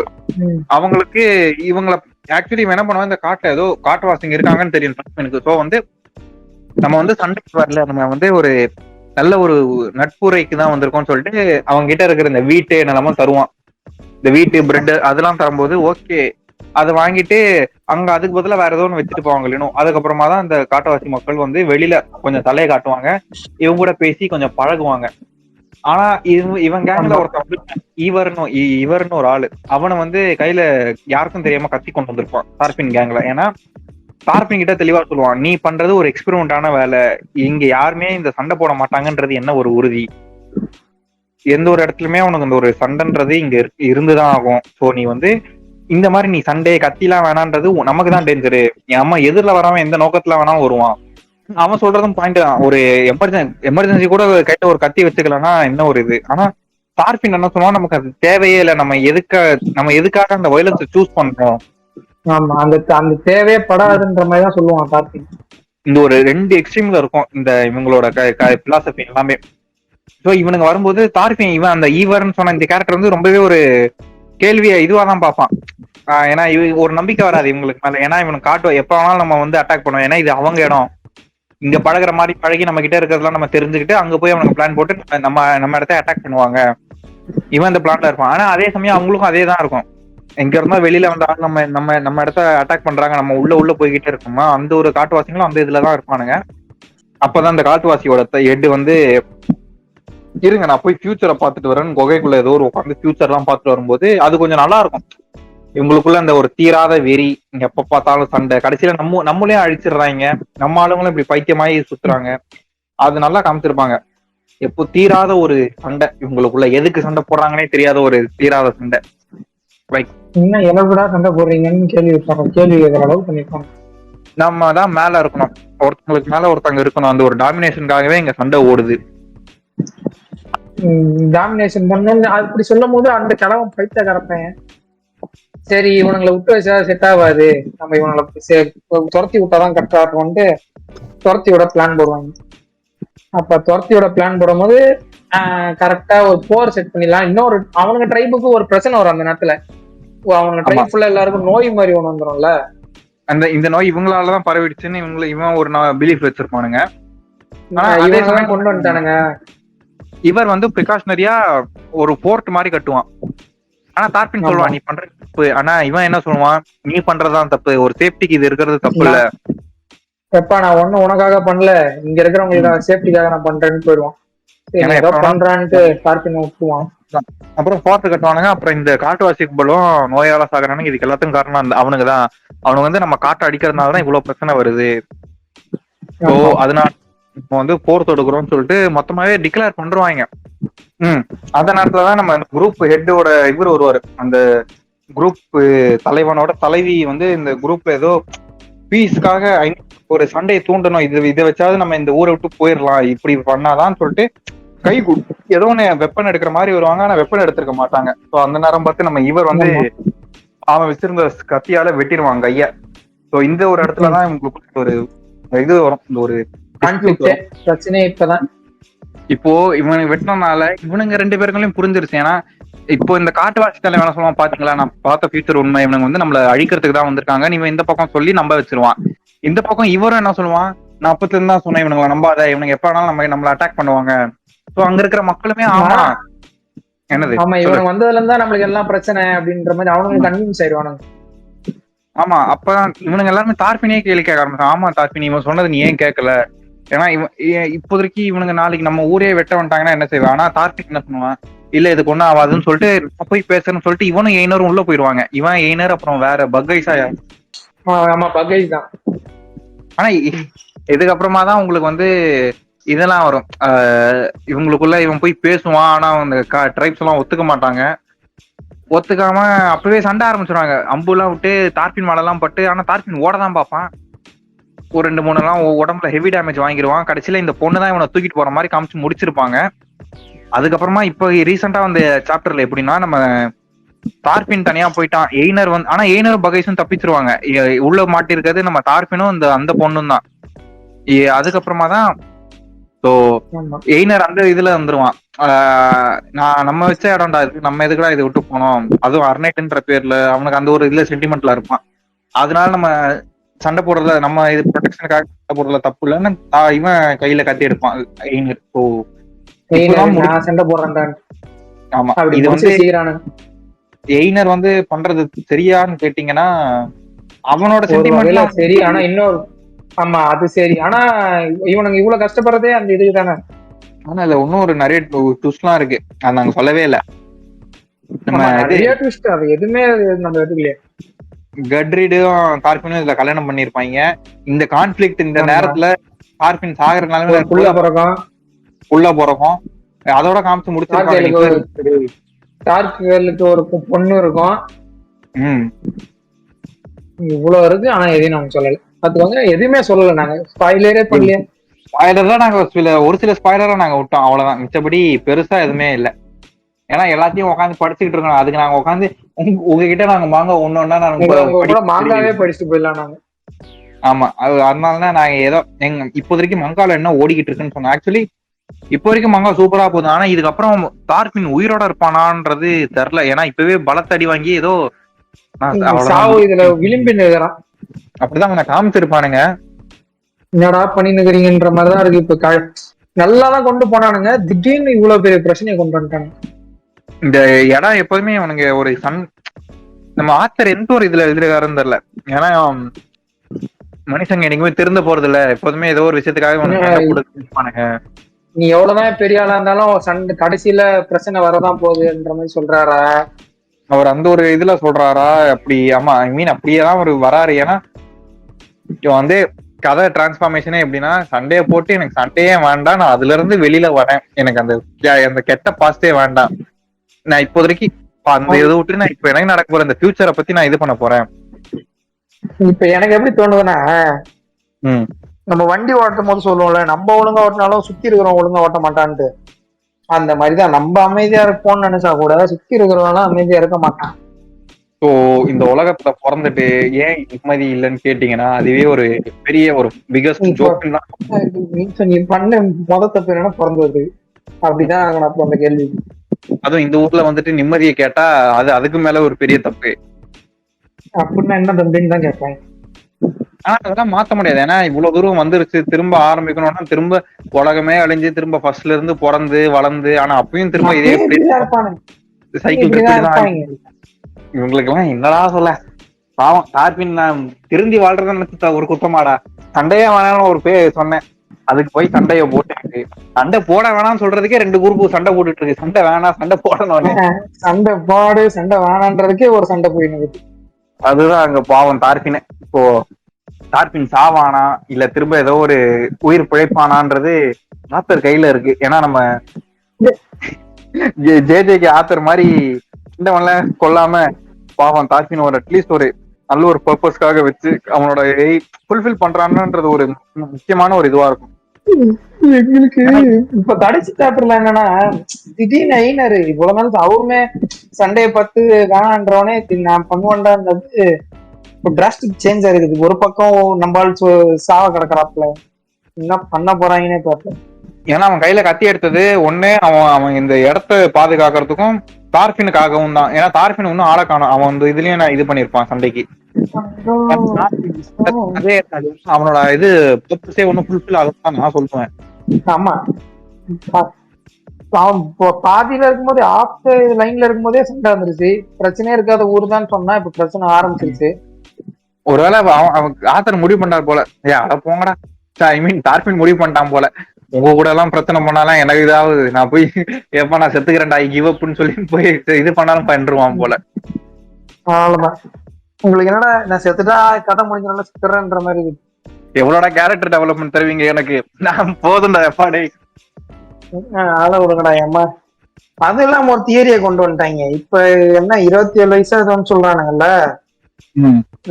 அவங்களுக்கு இவங்களை ஆக்சுவலி என்ன பண்ணுவாங்க, இந்த காட்டுல ஏதோ காட்டுவாசிங்க இருக்காங்கன்னு தெரியும் எனக்கு. ஸோ வந்து நம்ம வந்து சண்டைக்கு வரல, நம்ம வந்து ஒரு நல்ல ஒரு நட்புரைக்கு தான் வந்திருக்கோம்னு சொல்லிட்டு அவங்க கிட்ட இருக்கிற இந்த வீட்டு நிலமும் தருவான். இந்த வீட்டு பிரெட் அதெல்லாம் தரும்போது ஓகே, அதை வாங்கிட்டு அங்க அதுக்கு பதிலா வேற ஏதோ ஒன்று வச்சுட்டு போவாங்க இல்லைனோ. அதுக்கப்புறமா தான் இந்த காட்டுவாசி மக்கள் வந்து வெளியில கொஞ்சம் தலையை காட்டுவாங்க, இவங்க கூட பேசி கொஞ்சம் பழகுவாங்க. ஆனா இவன் கேங்ல ஒருத்தன் இவர்னு ஒரு ஆளு, அவனை வந்து கையில யாருக்கும் தெரியாம கத்தி கொண்டு வந்திருப்பான் டார்பின் கேங்ல. ஏன்னா டார்பின் கிட்ட தெளிவா சொல்லுவான், நீ பண்றது ஒரு எக்ஸ்பெரிமெண்டான வேலை, இங்க யாருமே இந்த சண்டை போட மாட்டாங்கன்றது என்ன ஒரு உறுதி, எந்த ஒரு இடத்துலயுமே உனக்கு இந்த ஒரு சண்டைன்றது இங்க இருந்துதான் ஆகும். சோ நீ வந்து இந்த மாதிரி நீ சண்டே கத்திலாம் வேணான்றது நமக்கு தான் டேஞ்சரு, நம்ம எதிரில வரவன் எந்த நோக்கத்துல வேணாலும் வருவான். அவன் சொல்றதும் பாயிண்ட் தான், ஒரு எமர்ஜென்சி கூட கையில ஒரு கத்தி வச்சுக்கலன்னா என்ன ஒரு இது. ஆனா டார்பின் என்ன சொல்லுவான், நமக்கு அது தேவையே இல்லை, நம்ம எதுக்காக அந்த வயலன்ஸ் சூஸ் பண்றோம். ஆமா, அந்த அந்த தேவையே படாதுன்ற மாதிரி தான் சொல்லுவான் டார்பின். இந்த ஒரு ரெண்டு எக்ஸ்ட்ரீம்ல இருக்கும் இந்த இவங்களோட பிலாசபி எல்லாமே. ஸோ இவனுங்க வரும்போது டார்பின் இவன் அந்த ஈவர்னு சொன்ன இந்த கேரக்டர் வந்து ரொம்பவே ஒரு கேள்வியை இதுவா தான் பார்ப்பான். ஏன்னா ஒரு நம்பிக்கை வராது இவங்களுக்கு மேல. ஏன்னா இவனுக்கு காட்டுவோம் எப்ப வேணாலும் நம்ம வந்து அட்டாக் பண்ணுவோம், ஏன்னா இது அவங்க இடம், இங்க பழகுற மாதிரி பழகி நம்ம கிட்ட இருக்கிறதுலாம் நம்ம தெரிஞ்சுக்கிட்டு அங்க போய் அவனுக்கு பிளான் போட்டு நம்ம இடத்த அட்டாக் பண்ணுவாங்க. இவன் இந்த பிளான்ல இருப்பான். ஆனா அதே சமயம் அவங்களுக்கும் அதே தான் இருக்கும், எங்க இருந்தா வெளியில வந்தாலும் நம்ம நம்ம நம்ம இடத்த அட்டாக் பண்றாங்க, நம்ம உள்ள போய்கிட்டே இருக்கோமா, அந்த ஒரு காட்டுவாசிகளும் அந்த இதுலதான் இருப்பானுங்க. அப்பதான் இந்த காட்டுவாசியோட ஹெட் வந்து, இருங்க நான் போய் ஃபியூச்சரை பார்த்துட்டு வரேன்னு குகைக்குள்ள ஏதோ ஒரு உட்காந்து ஃபியூச்சர் எல்லாம் பார்த்துட்டு வரும்போது அது கொஞ்சம் நல்லா இருக்கும். இவங்களுக்குள்ள அந்த ஒரு தீராத வெறி, இங்க எப்ப பார்த்தாலும் சண்டை, கடைசியில நம்மளையும் அழிச்சிடுறாங்க, நம்ம ஆளுங்களும் இப்படி பைத்தியமாயி சுத்துறாங்க, அது நல்லா காமிச்சிருப்பாங்க. எப்போ தீராத ஒரு சண்டை இவங்களுக்குள்ள, எதுக்கு சண்டை போடுறாங்கன்னே தெரியாத ஒரு தீராத சண்டை. என்ன எவ்வளவுடா சண்டை போடுறீங்கன்னு கேள்வி கேட்கிற அளவு பண்ணிருப்பாங்க. நம்ம தான் மேல இருக்கணும், ஒருத்தங்களுக்கு மேல ஒருத்தங்க இருக்கணும், அந்த ஒரு டாமினேஷனுக்காகவே இங்க சண்டை ஓடுது. டாமினேஷன் பண்ணு அப்படி சொல்லும் போது அந்த கிழவன் பைத்த கரப்பேன், சரி இவனுங்களை விட்டு வச்சா செட் ஆகாது, நம்ம இவங்களை துரத்தி விட்டாதான் கரெக்டா இருக்கும்ட்டு துரத்தி விட பிளான் போடுவாங்க. அப்ப துரத்தி விட பிளான் போடும் போது கரெக்டா ஒரு போர் செட் பண்ணிடலாம். இன்னொரு அவனுங்க ட்ரைபுக்கு ஒரு பிரச்சனை வரும் அந்த நேரத்துல, அவங்க ட்ரைப் ஃபுல்லா எல்லாருக்கும் நோய் மாதிரி ஒண்ணு வந்துடும்ல, அந்த இந்த நோய் இவங்களாலதான் பரவிடுச்சுன்னு இவன் ஒரு பிலீஃப் வச்சிருப்பானுங்க. கொண்டு வந்துட்டானுங்க. இவர் வந்து பிரிகாஷனரியா ஒரு போர்ட் மாதிரி கட்டுவான். ஆனா டார்பின் சொல்லுவான் நீ பண்றது தப்பு, ஆனா இவன் என்ன சொல்லுவான், நீ பண்றதுதான் தப்பு, ஒரு சேஃப்டிக்கு இது இருக்கிறது தப்பு இல்ல, எப்பா நான் ஒண்ணும் உனக்காக பண்ணல, இங்க இருக்கிறவங்களுக்கு சேஃப்டிக்காக நான் பண்றேன்னு போயிடுவான். பண்றான்ட்டு டார்பின் விட்டுவான். அப்புறம் போர்ட் கட்டுவானுங்க. அப்புறம் இந்த காட்டுவாசி கும்பலும் நோயால சாகுறானுங்க. இதுக்கு எல்லாத்துக்கும் காரணம் அந்த அவனுக்குதான். அவனுக்கு வந்து நம்ம காட்டை அடிக்கிறதுனாலதான் இவ்வளவு பிரச்சனை வருது. ஸோ அதனால இப்போ வந்து போர் தொடுக்கிறோம்னு சொல்லிட்டு மொத்தமாவே டிக்ளேர் பண்றாங்க. அந்த நேரத்துலதான் நம்ம குரூப் ஹெட்டோட இவர் வருவாரு, அந்த குரூப் தலைவனோட தலைவி வந்து இந்த குரூப் ஏதோ பீஸ்க்காக ஒரு சண்டையை தூண்டணும், இதை வச்சாவது நம்ம இந்த ஊரை விட்டு போயிடலாம், இப்படி பண்ணாதான்னு சொல்லிட்டு கை ஏதோ ஒண்ணு வெப்பன் எடுக்கிற மாதிரி வருவாங்க. ஆனா வெப்பன் எடுத்திருக்க மாட்டாங்க. ஸோ அந்த நேரம் பார்த்து நம்ம இவர் வந்து அவன் வச்சிருந்த கத்தியால வெட்டிடுவான் கைய. ஸோ இந்த ஒரு இடத்துலதான் இவங்களுக்கு ஒரு இது வரும், இந்த ஒரு பிரச்சனை. இப்பதான் இப்போ இவனுக்கு வெட்டினால இவனுங்க ரெண்டு பேருங்களையும் புரிஞ்சிருச்சு. ஏன்னா இப்போ இந்த காட்டுவாசி தலைவன் என்ன சொல்லுவான், பாத்தீங்களா நான் பார்த்த ஃபியூச்சர் உண்மை, இவனுங்க வந்து நம்மள அழிக்கிறதுக்கு தான் வந்திருக்காங்க, நீ இந்த பக்கம் சொல்லி நம்ப வச்சிருவான். இந்த பக்கம் இவரும் என்ன சொல்லுவான், நான் அப்பத்துல இருந்து தான் சொன்னேன் இவனுங்களை நம்பாத, இவனுங்க எப்ப வேணாலும் நம்மள அட்டாக் பண்ணுவாங்க. ஸோ அங்க இருக்கிற மக்களுமே ஆமா என்னது ஆமா இவனுக்கு வந்ததுல இருந்தா நம்மளுக்கு எல்லாம் பிரச்சனை அப்படின்ற மாதிரி அவனுங்க கன்வின்ஸ் ஆயிடுவானுங்க. ஆமா அப்பதான் இவனுங்க எல்லாருமே டார்பினே கேள்வி கேட்க ஆரம்பிச்சான். ஆமா டார்பின் இவன் சொன்னது நீ ஏன் கேட்கல, ஏன்னா இப்போதைக்கு இவனுங்க நாளைக்கு நம்ம ஊரே வெட்ட வந்துட்டாங்கன்னா என்ன செய்வான். ஆனா டார்பின் என்ன பண்ணுவான், இல்ல இதுக்கு ஒண்ணும் ஆகாதுன்னு சொல்லிட்டு போய் பேசுறேன்னு சொல்லிட்டு இவனும் எயினரும் உள்ள போயிடுவாங்க. இவன் எயினர் அப்புறம் வேற பக்கைஸா. ஆமா பக்கைஸ் தான். ஆனா இதுக்கப்புறமா தான் உங்களுக்கு வந்து இதெல்லாம் வரும், இவங்களுக்குள்ள இவன் போய் பேசுவான். ஆனா அந்த ட்ரைப்ஸ் எல்லாம் ஒத்துக்க மாட்டாங்க. ஒத்துக்காம அப்பவே சண்டை ஆரம்பிச்சிருவாங்க, அம்பு எல்லாம் விட்டு டார்பின் மேல எல்லாம் பட்டு. ஆனா டார்பின் ஓட தான் பார்ப்பான், ஒரு 2-3 எல்லாம் உடம்புல ஹெவி டேமேஜ் வாங்கிடுவான். கடைசியில இந்த பொண்ணு தான் இவனை தூக்கிட்டு போற மாதிரி காமிச்சு முடிச்சிருப்பாங்க. அதுக்கப்புறமா இப்ப ரீசெண்டா வந்த சாப்டர்ல எப்படின்னா, நம்ம டார்பின் தனியா போயிட்டான். எய்னர் வந்து ஆனா எய்னரும் பகைஸும் தப்பிச்சிருவாங்க. உள்ள மாட்டிருக்கிறது நம்ம டார்பினும் அந்த பொண்ணும் தான். அதுக்கப்புறமா தான் ஸோ எய்னர் அந்த இதுல வந்துருவான். நான் நம்ம வச்ச இடம்டா இருக்கு, நம்ம எதுக்குடா இதை விட்டு போனோம், அதுவும் அர்னைட்ன்ற பேர்ல அவனுக்கு அந்த ஒரு இதுல சென்டிமெண்ட்ல இருப்பான். அதனால நம்ம சண்டை போடுறதுல நம்ம இது ப்ரொடெக்ஷனுக்காக சண்டை போடுறதுல தப்பு இல்லைன்னு இவன் கையில கத்தி எடுப்பான் எய்னர். ஸோ சண்டை போடுறேன். ஆமா, இது வந்து எய்னர் வந்து பண்றது சரியான்னு கேட்டீங்கன்னா அவனோட சென்டிமெண்ட் சரி. ஆனா இன்னொரு ஆமா அது சரி. ஆனா இவனுங்க இவ்வளவு கஷ்டப்படுறதே அந்த இதுக்கு தானே. ஆனா இல்ல இன்னும் ஒரு நிறைய ட்விஸ்ட்லாம் இருக்கு, அது நாங்க சொல்லவே இல்ல. நிறைய ட்விஸ்ட், அது எதுவுமே நம்ம எடுக்கலையே. கட்ரிடும் கார்பினும் இதுல கல்யாணம் பண்ணிருப்பாங்க. இந்த கான்ஃபிளிக்ட் இந்த நேரத்துல கார்பின் சாகர நிலைமையில உள்ள பிறக்கும். அதோட காமிச்சு முடிச்சிருப்பாங்க. டார்க்கு ஒரு பொண்ணு இருக்கும். இவ்வளவு இருக்கு, ஆனா எதையும் நாங்க சொல்லல. பாத்துக்கோங்க, எதுவுமே சொல்லல நாங்க. ஸ்பாயிலரே பண்ணல. ஸ்பாயிலர் தான் நாங்க ஒரு சில ஸ்பாயிலரா நாங்க விட்டோம், அவ்வளவுதான். மிச்சபடி பெருசா எதுவுமே இல்ல. ஏன்னா எல்லாத்தையும் உட்காந்து படிச்சுக்கிட்டு இருக்கோம். அதுக்கு நாங்க உட்காந்து உங்ககிட்ட நாங்க மாங்க ஒன்னொன்னா நாங்க மாங்காவே படிச்சுட்டு போயிடலாம் நாங்க. ஆமா, அதனாலதான் நாங்க ஏதோ இப்போ வரைக்கும் மங்கால என்ன ஓடிக்கிட்டு இருக்குன்னு சொன்னோம். ஆக்சுவலி இப்போ வரைக்கும் மங்கா சூப்பரா போகுது. ஆனா இதுக்கப்புறம் டார்பின் உயிரோட இருப்பானான்றது தெரியல. ஏன்னா இப்பவே பலத்தடி வாங்கி ஏதோ இதுல விளிம்பி நிற்கிறான். அப்படிதான் அவங்க காமிச்சிருப்பானுங்க. என்னடா பண்ணி நிக்கிறீங்கன்ற மாதிரிதான் இருக்கு. இப்ப நல்லாதான் கொண்டு போனானுங்க, திடீர்னு இவ்வளவு பெரிய பிரச்சனையை கொண்டு வந்துட்டாங்க. இந்த இடம் எப்போதுமே அவனுங்க ஒரு நம்ம ஆத்தர் எந்த ஒரு இதுல எழுதிருக்காருன்னு தெரியல. ஏன்னா மனுஷங்க என்னைக்குமே திருந்த போறது இல்ல, எப்போதுமே ஏதோ ஒரு விஷயத்துக்காக நீ எவ்வளவுதான் பெரிய ஆளா இருந்தாலும் சண்டை கடைசியில பிரச்சனை வரதான் போகுதுன்ற மாதிரி சொல்றாரா அவர்? அந்த ஒரு இதுல சொல்றாரா அப்படி? ஆமா, ஐ மீன் அப்படியேதான் ஒரு வராரு. ஏன்னா வந்து கதை டிரான்ஸ்பார்மேஷனே எப்படின்னா, சண்டையை போட்டு எனக்கு சண்டையே வேண்டாம், நான் அதுல இருந்து வெளியில வரேன், எனக்கு அந்த கெட்ட பாஸ்டே வேண்டாம், நான் இப்போதைக்கு அந்த இதை விட்டு நான் இப்ப எனக்கு நடக்க போற இந்த ஃபியூச்சரை பத்தி நான் இது பண்ண போறேன். இப்ப எனக்கு எப்படி தோணுதுன்னா, நம்ம வண்டி ஓட்டும் போது சொல்லுவோம்ல, நம்ம ஒழுங்கா ஓட்டினாலும் சுத்தி இருக்கிறவங்க ஒழுங்கா ஓட்ட மாட்டான்ட்டு. அந்த மாதிரிதான் நம்ம அமைதியா இருப்போம்னு நினைச்சா கூட சுத்தி இருக்கிறவங்க அமைதியா இருக்க மாட்டான். ஸோ இந்த உலகத்துல பிறந்துட்டு ஏன் நிம்மதி இல்லைன்னு கேட்டீங்கன்னா, அதுவே ஒரு பெரிய ஒரு பிகஸ்ட் ஜோக் தான். நீ பண்ண தப்பு என்னன்னா பிறந்தது, அப்படிதான் அந்த கேள்வி. அதுவும் இந்த ஊர்ல வந்துட்டு நிம்மதியை கேட்டா அதுக்கு மேல ஒரு பெரிய தப்பு. அப்படின்னா என்ன தம்பின்னு தான் கேட்பேன். ஆனா அதெல்லாம் மாத்த முடியாது. ஏன்னா இவ்வளவு தூரம் வந்துருச்சு, திரும்ப ஆரம்பிக்கணும்னா திரும்ப உலகமே அழிஞ்சு திரும்ப ஃபர்ஸ்ட்ல இருந்து பிறந்து வளர்ந்து, ஆனா அப்பயும் திரும்ப இதே சைக்கிள். இவங்களுக்கு எல்லாம் என்னடா சொல்ல, பாவம் டார்பின் திருந்தி வாழ்றத நினைச்சு ஒரு குத்தமாடா. சண்டையே வேணாம்னு ஒரு பேர் சொன்னேன், அதுக்கு போய் சண்டைய போட்டு சண்டை போட வேணாம்னு சொல்றதுக்கே 2 குரூப் சண்டை போட்டுட்டு இருக்கு. சண்டை வேணாம், சண்டை போடணும், சண்டை போடு, சண்டை வேணான்றதுக்கே ஒரு சண்டை போயிடுது. அதுதான் அங்க பாவம் டார்பின். இப்போ டார்பின் சாவானா இல்ல திரும்ப ஏதோ ஒரு உயிர் பிழைப்பானான்றது ஆத்தர் கையில இருக்கு. ஏன்னா நம்ம ஜேஜேக்கு ஆத்தர் மாதிரி இந்த கொல்லாம பாவம் டார்பின் ஒரு அட்லீஸ்ட் ஒரு நல்ல ஒரு பர்பஸ்க்காக வச்சு அவனோட ஃபுல்ஃபில் பண்றான்ன்றது ஒரு முக்கியமான ஒரு இதுவா இருக்கும். எங்களுக்கு இப்ப கடைசி சாப்டர்ல என்னன்னா, திடீர்னு ஐனர் இவ்வளவு நாள் அவருமே சண்டையை பார்த்து வேணான்றவனே நான் பண்ணுவேன்டான்றது டிராஸ்டிக் சேஞ்ச் ஆயிருக்குது. ஒரு பக்கம் நம்மால் சாவ கிடக்குறாப்புல, என்ன பண்ண போறாங்கன்னே பார்ப்பேன். ஏன்னா அவன் கையில கத்தி எடுத்தது ஒண்ணு, அவன் இந்த இடத்த பாதுகாக்கிறதுக்கும் டார்பினுக்காகவும் தான். ஏன்னா டார்பின் ஒன்னும் ஆளை காணும், அவன் வந்து இதுலயும் நான் இது பண்ணிருப்பான் சண்டைக்கு. அவனோட இது பர்பஸே ஒன்னும் ஃபுல்ஃபில் ஆகும் நான் சொல்லுவேன். ஆமா, அவன் பாதியில இருக்கும்போதே ஆஃப்டர் லைன்ல இருக்கும்போதே சண்டை வந்துருச்சு. பிரச்சனையே இருக்காத ஊர் தான் சொன்னா இப்ப பிரச்சனை ஆரம்பிச்சிருச்சு. ஒருவேளை அவன் ஆத்தர் முடிவு பண்ணார் போல, அட போங்கடா, ஐ மீன் டார்பின் முடிவு பண்ணிட்டான் போல, உங்க கூட எல்லாம் பிரச்சனை பண்ணாலும் எனக்கு இதாவது நான் போய் எப்ப நான் செத்துக்கிறேன்டா கிவ் அப்னு சொல்லி போய் இது பண்ணாலும் பண்ணிருவான் போல. அவ்வளவுதான். உங்களுக்கு என்னடா நான் செத்துட்டா கதை முடிஞ்சனால செத்துறேன்ற மாதிரி எவ்வளோட கேரக்டர் டெவலப்மெண்ட் தருவீங்க எனக்கு, நான் போதும்டா எப்பாடே ஆள விடுங்கடா ஏமா. அது இல்லாம ஒரு தியரியை கொண்டு வந்துட்டாங்க. இப்ப என்ன 27 வயசு சொல்றானுங்கல்ல,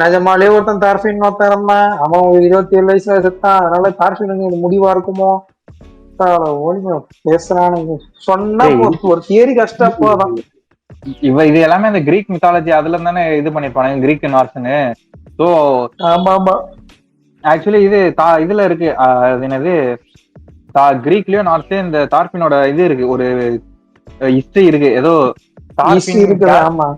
நிஜமாலே ஒருத்தன் டார்பின் ஒருத்தன் அவன் 27 வயசுல செத்தான், அதனால டார்பின் முடிவா இருக்குமோ பேசுறானுங்க. சொன்னா ஒரு தியரி கஷ்டம் போதான். இது எல்லாமே அந்த கிரீக் மித்தாலஜி அதுல தானே இது பண்ணிருப்பாங்க, கிரீக் நார்ஸ்னு. ஸோ ஆமா ஆமா ஆக்சுவலி இது இதுல இருக்கு, அது என்னது, கிரீக்லயும் நார்த்து இந்த தார்பினோட இது இருக்கு, ஒரு ஹிஸ்டரி இருக்கு. ஏதோ தார்பின் இருக்குது. ஆமா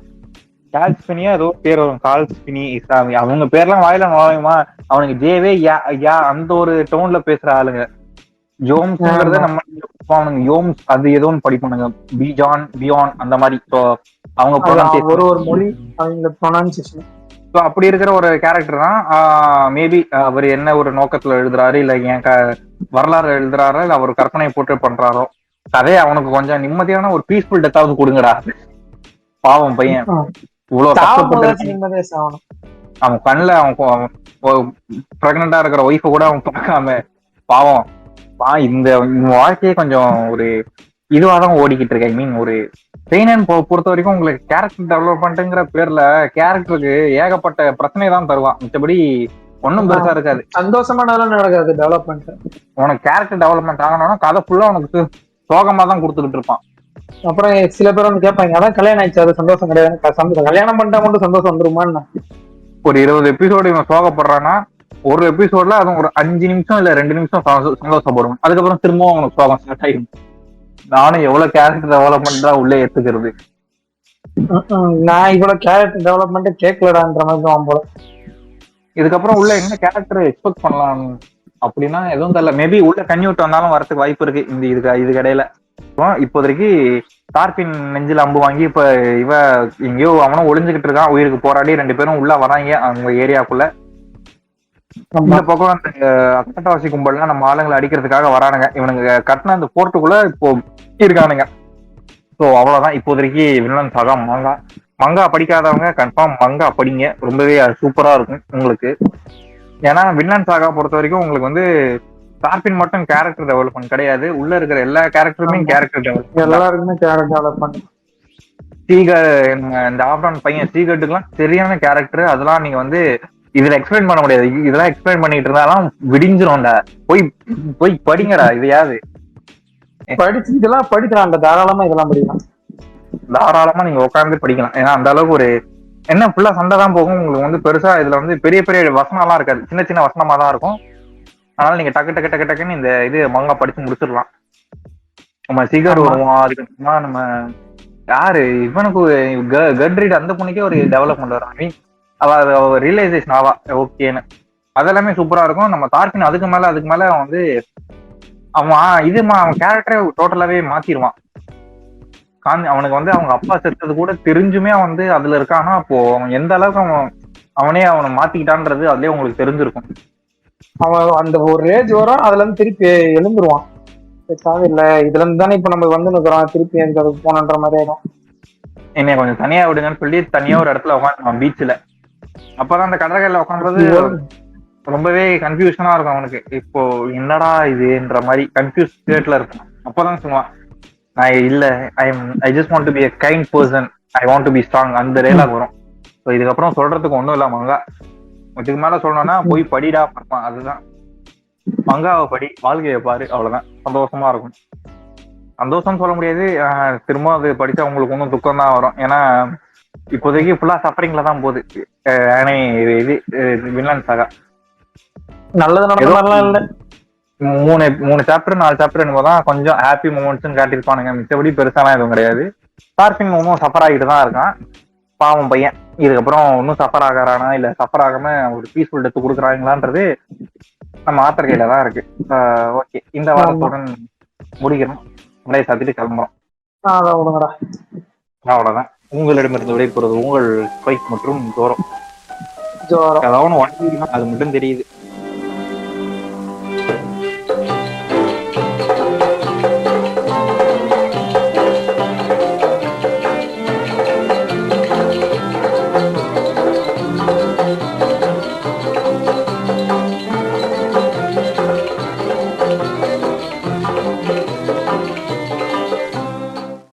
கால்ஸ்பினியா ஏதோ பேர் வரும், கால்ஸ்பினி இஸ்லாமி, அவங்க பேர்லாம் வாயில நுழையுமா? அவனுக்கு ஜேவே யா யா அந்த ஒரு டோன்ல பேசுற ஆளுங்க. ஜோம்ஸ்ங்கிறத ஆமா நம்ம அவனுங்க யோம்ஸ் அது ஏதோ ஒன்று படிப்பானுங்க, பிஜான் பியான் அந்த மாதிரி. ஸோ அவங்க அது ப்ரொனன்சியேஷன் ஒரு மொழி அவங்க ப்ரொனன்சியேஷன். ஸோ அப்படி இருக்கிற ஒரு கேரக்டர் தான். மேபி அவர் என்ன ஒரு நோக்கத்துல எழுதுறாரு, இல்ல ஏன் வரலாறு எழுதுறாரோ, இல்ல அவர் கற்பனை போட்டு பண்றாரோ, கதையை அவனுக்கு கொஞ்சம் நிம்மதியான ஒரு பீஸ்ஃபுல் டெத்தாவது கொடுங்கடா. பாவம் பையன் இவ்வளவு கஷ்டப்பட்டு நிம்மதியா சாகணும். அவன் கண்ணுல அவன் பிரெக்னண்டா இருக்கிற ஒய்ஃபை கூட அவன் பார்க்காம பாவம் இந்த வாழ்க்கையே கொஞ்சம் ஒரு இதுவாதான் ஓடிக்கிட்டு இருக்கு. ஐ மீன் ஒரு பெயினன் பொறுத்த வரைக்கும் உங்களுக்கு கேரக்டர் டெவலப்மெண்ட்ங்கிற பேர்ல கேரக்டருக்கு ஏகப்பட்ட பிரச்சனை தான் தருவான், மிச்சபடி ஒன்னும் பெருசா இருக்காது. சந்தோஷமானாலும் நடக்காது டெவலப்மெண்ட். உனக்கு கேரக்டர் டெவலப்மெண்ட் ஆகணும்னா கதை ஃபுல்லா உனக்கு சோகமா தான் கொடுத்துக்கிட்டு இருப்பான். அப்புறம் சில பேர் வந்து கேட்பாங்க, அதான் கல்யாணம் ஆயிடுச்சு அது சந்தோஷம் கிடையாது, கல்யாணம் பண்ணிட்டா மட்டும் சந்தோஷம் வந்துருமான்னு. ஒரு 20 எபிசோடு இவன் சோகப்படுறான்னா ஒரு எபிசோட்ல அதுவும் ஒரு 5 நிமிஷம் இல்ல 2 நிமிஷம் சந்தோஷப்படும், அதுக்கப்புறம் திரும்பவும் அவனுக்கு சோகம் ஸ்டார்ட் ஆயிடும். நானும் எவ்வளவு கேரக்டர் டெவலப்மெண்ட் தான் உள்ளே ஏத்துக்கிறது. நான் இவ்வளவு கேரக்டர் டெவலப்மெண்ட் கேட்கலடான்ற மாதிரி தான் போல. இதுக்கப்புறம் உள்ள என்ன கேரக்டர் எக்ஸ்பெக்ட் பண்ணலாம் அப்படின்னா எதுவும் தெரியல. மேபி உள்ள கன்யூட் வந்தாலும் வரதுக்கு வாய்ப்பு இருக்கு இதுக்கு இடையில. இப்போதைக்கு தார்பின் நெஞ்சில் அம்பு வாங்கி இப்ப இவ எங்கேயோ அவனும் ஒளிஞ்சுக்கிட்டு இருக்கான், உயிருக்கு போராடி 2 பேரும் உள்ள வராங்க அவங்க ஏரியாக்குள்ள. இந்த பக்கம் அந்த அக்கட்டாவாசி கும்பல்லாம் நம்ம ஆளுங்களை அடிக்கிறதுக்காக வரானுங்க. இவனுங்க கட்டின அந்த போர்ட்டுக்குள்ள இப்போ இருக்கானுங்க. ஸோ அவ்வளவுதான் இப்போதைக்கு வில்லன் சாகா மங்கா. மங்கா படிக்காதவங்க கன்ஃபார்ம் மங்கா படிங்க, ரொம்பவே சூப்பரா இருக்கும் உங்களுக்கு. ஏன்னா வில்லன் சாகா பொறுத்த வரைக்கும் உங்களுக்கு வந்து தார்பின் மட்டும் கேரக்டர் டெவலப்மெண்ட் கிடையாது, உள்ள இருக்கிற எல்லா கேரக்டருமே கேரக்டர் டெவலப்மெண்ட், எல்லாருக்குமே கேரக்டர் டெவலப்மெண்ட். சீகர் இந்த ஆப்ரான் பையன் சீகர்ட்டுக்குலாம் சரியான கேரக்டர். அதெல்லாம் நீங்க வந்து இதுல எக்ஸ்பிளைன் பண்ண முடியாது, இதெல்லாம் எக்ஸ்பிளைன் பண்ணிட்டு இருந்தாலும் விடிஞ்சிரும்டா. போய் போய் படிங்கடா இதையாவது. படிச்சு இதெல்லாம் படிக்கிறான்டா, தாராளமா இதெல்லாம் படிக்கலாம், தாராளமா நீங்க உட்காந்து படிக்கலாம். ஏன்னா அந்த அளவுக்கு ஒரு என்ன ஃபுல்லா சண்டை தான் போகும் உங்களுக்கு வந்து. பெருசா இதுல வந்து பெரிய பெரிய வசனம் எல்லாம் இருக்காது, சின்ன சின்ன வசனமா தான் இருக்கும். அதனால நீங்க டக்கு டக்கு டக்கு டக்குன்னு இந்த இது மங்கா படிச்சு முடிச்சிடலாம். நம்ம சீகர் வருவோம், அதுக்கு நம்ம யாரு இவனுக்கு கட்ரீட் அந்த பொண்ணுக்கே ஒரு டெவலப்மெண்ட் வரும். ஐ மீன் அவ ரியலைசேஷன் ஆவா ஓகேன்னு, அதெல்லாமே சூப்பரா இருக்கும். நம்ம தார்பின் அதுக்கு மேல வந்து அவன் கேரக்டரே டோட்டலாவே மாத்திடுவான். அவனுக்கு வந்து அவங்க அப்பா செத்தது கூட தெரிஞ்சுமே வந்து அதுல இருக்கானா, அப்போ அவன் எந்த அளவுக்கு அவனை மாத்திக்கிட்டான்றது அதுலயே உங்களுக்கு தெரிஞ்சிருக்கும். அவன் அந்த ஒரு ஏஜ் வரும், அதுல இருந்து திருப்பி எழுந்துருவான். இல்ல இதுல இருந்து தானே இப்ப நம்ம வந்து நிக்கிறோம், திருப்பி எந்த போனன்ற மாதிரி ஆயிடும். என்னைய கொஞ்சம் தனியா விடுங்கன்னு சொல்லி தனியா ஒரு இடத்துல உட்காந்துருவான் பீச்ல. அப்பதான் அந்த கடற்கரையில உட்காந்துறது ரொம்பவே கன்ஃபியூஷனா இருக்கும் அவனுக்கு. இப்போ என்னடா இதுன்ற மாதிரி கன்ஃபியூஸ் ஸ்டேட்ல இருக்கும். அப்பதான் சொல்லுவான், நான் இல்ல I just want to be a kind person, I want to be strong, அந்த டயலாக் வரும். ஸோ இதுக்கப்புறம் சொல்றதுக்கு ஒன்றும் இல்லை மங்கா. இதுக்கு மேல சொல்லணும்னா போய் படிடா பார்ப்பான், அதுதான். மங்காவை படி, வாழ்க்கையை பாரு, அவ்வளவுதான். சந்தோஷமா இருக்கும். சந்தோஷம் சொல்ல முடியாது, திரும்ப அது படிச்சா உங்களுக்கு ஒன்றும் துக்கம் தான் வரும். ஏன்னா இப்போதைக்கு ஃபுல்லா சஃபரிங்ல தான் போகுது இது வில்லன் சாகா. நல்லது நடந்ததெல்லாம் இல்ல. 3 சாப்டர் 4 சாப்டர் என்னமோதான் கொஞ்சம் ஹாப்பி மூமெண்ட்ஸ் காட்டியிருப்பானுங்க, மிச்சபடி பெருசாலாம் எதுவும் கிடையாது. தார்பின் இன்னும் சஃபர் ஆகிட்டு தான் இருக்கான், பாவம் பையன். இதுக்கப்புறம் இன்னும் சஃபர் ஆகிறானா இல்ல சஃபர் ஆகாம ஒரு பீஸ்ஃபுல் டெத் கொடுக்குறாங்களான்றது நம்ம ஆத்தர் கையில தான் இருக்கு. ஓகே, இந்த வாரத்துடன் முடிக்கிறோம், அப்படியே சாத்திட்டு கிளம்புறோம். அவ்வளவுதான். உங்களிடமிருந்து விடைபெறுவது உங்கள் ஸ்பைக் மற்றும் ஜோரம். அதாவது அது மட்டும் தெரியுது.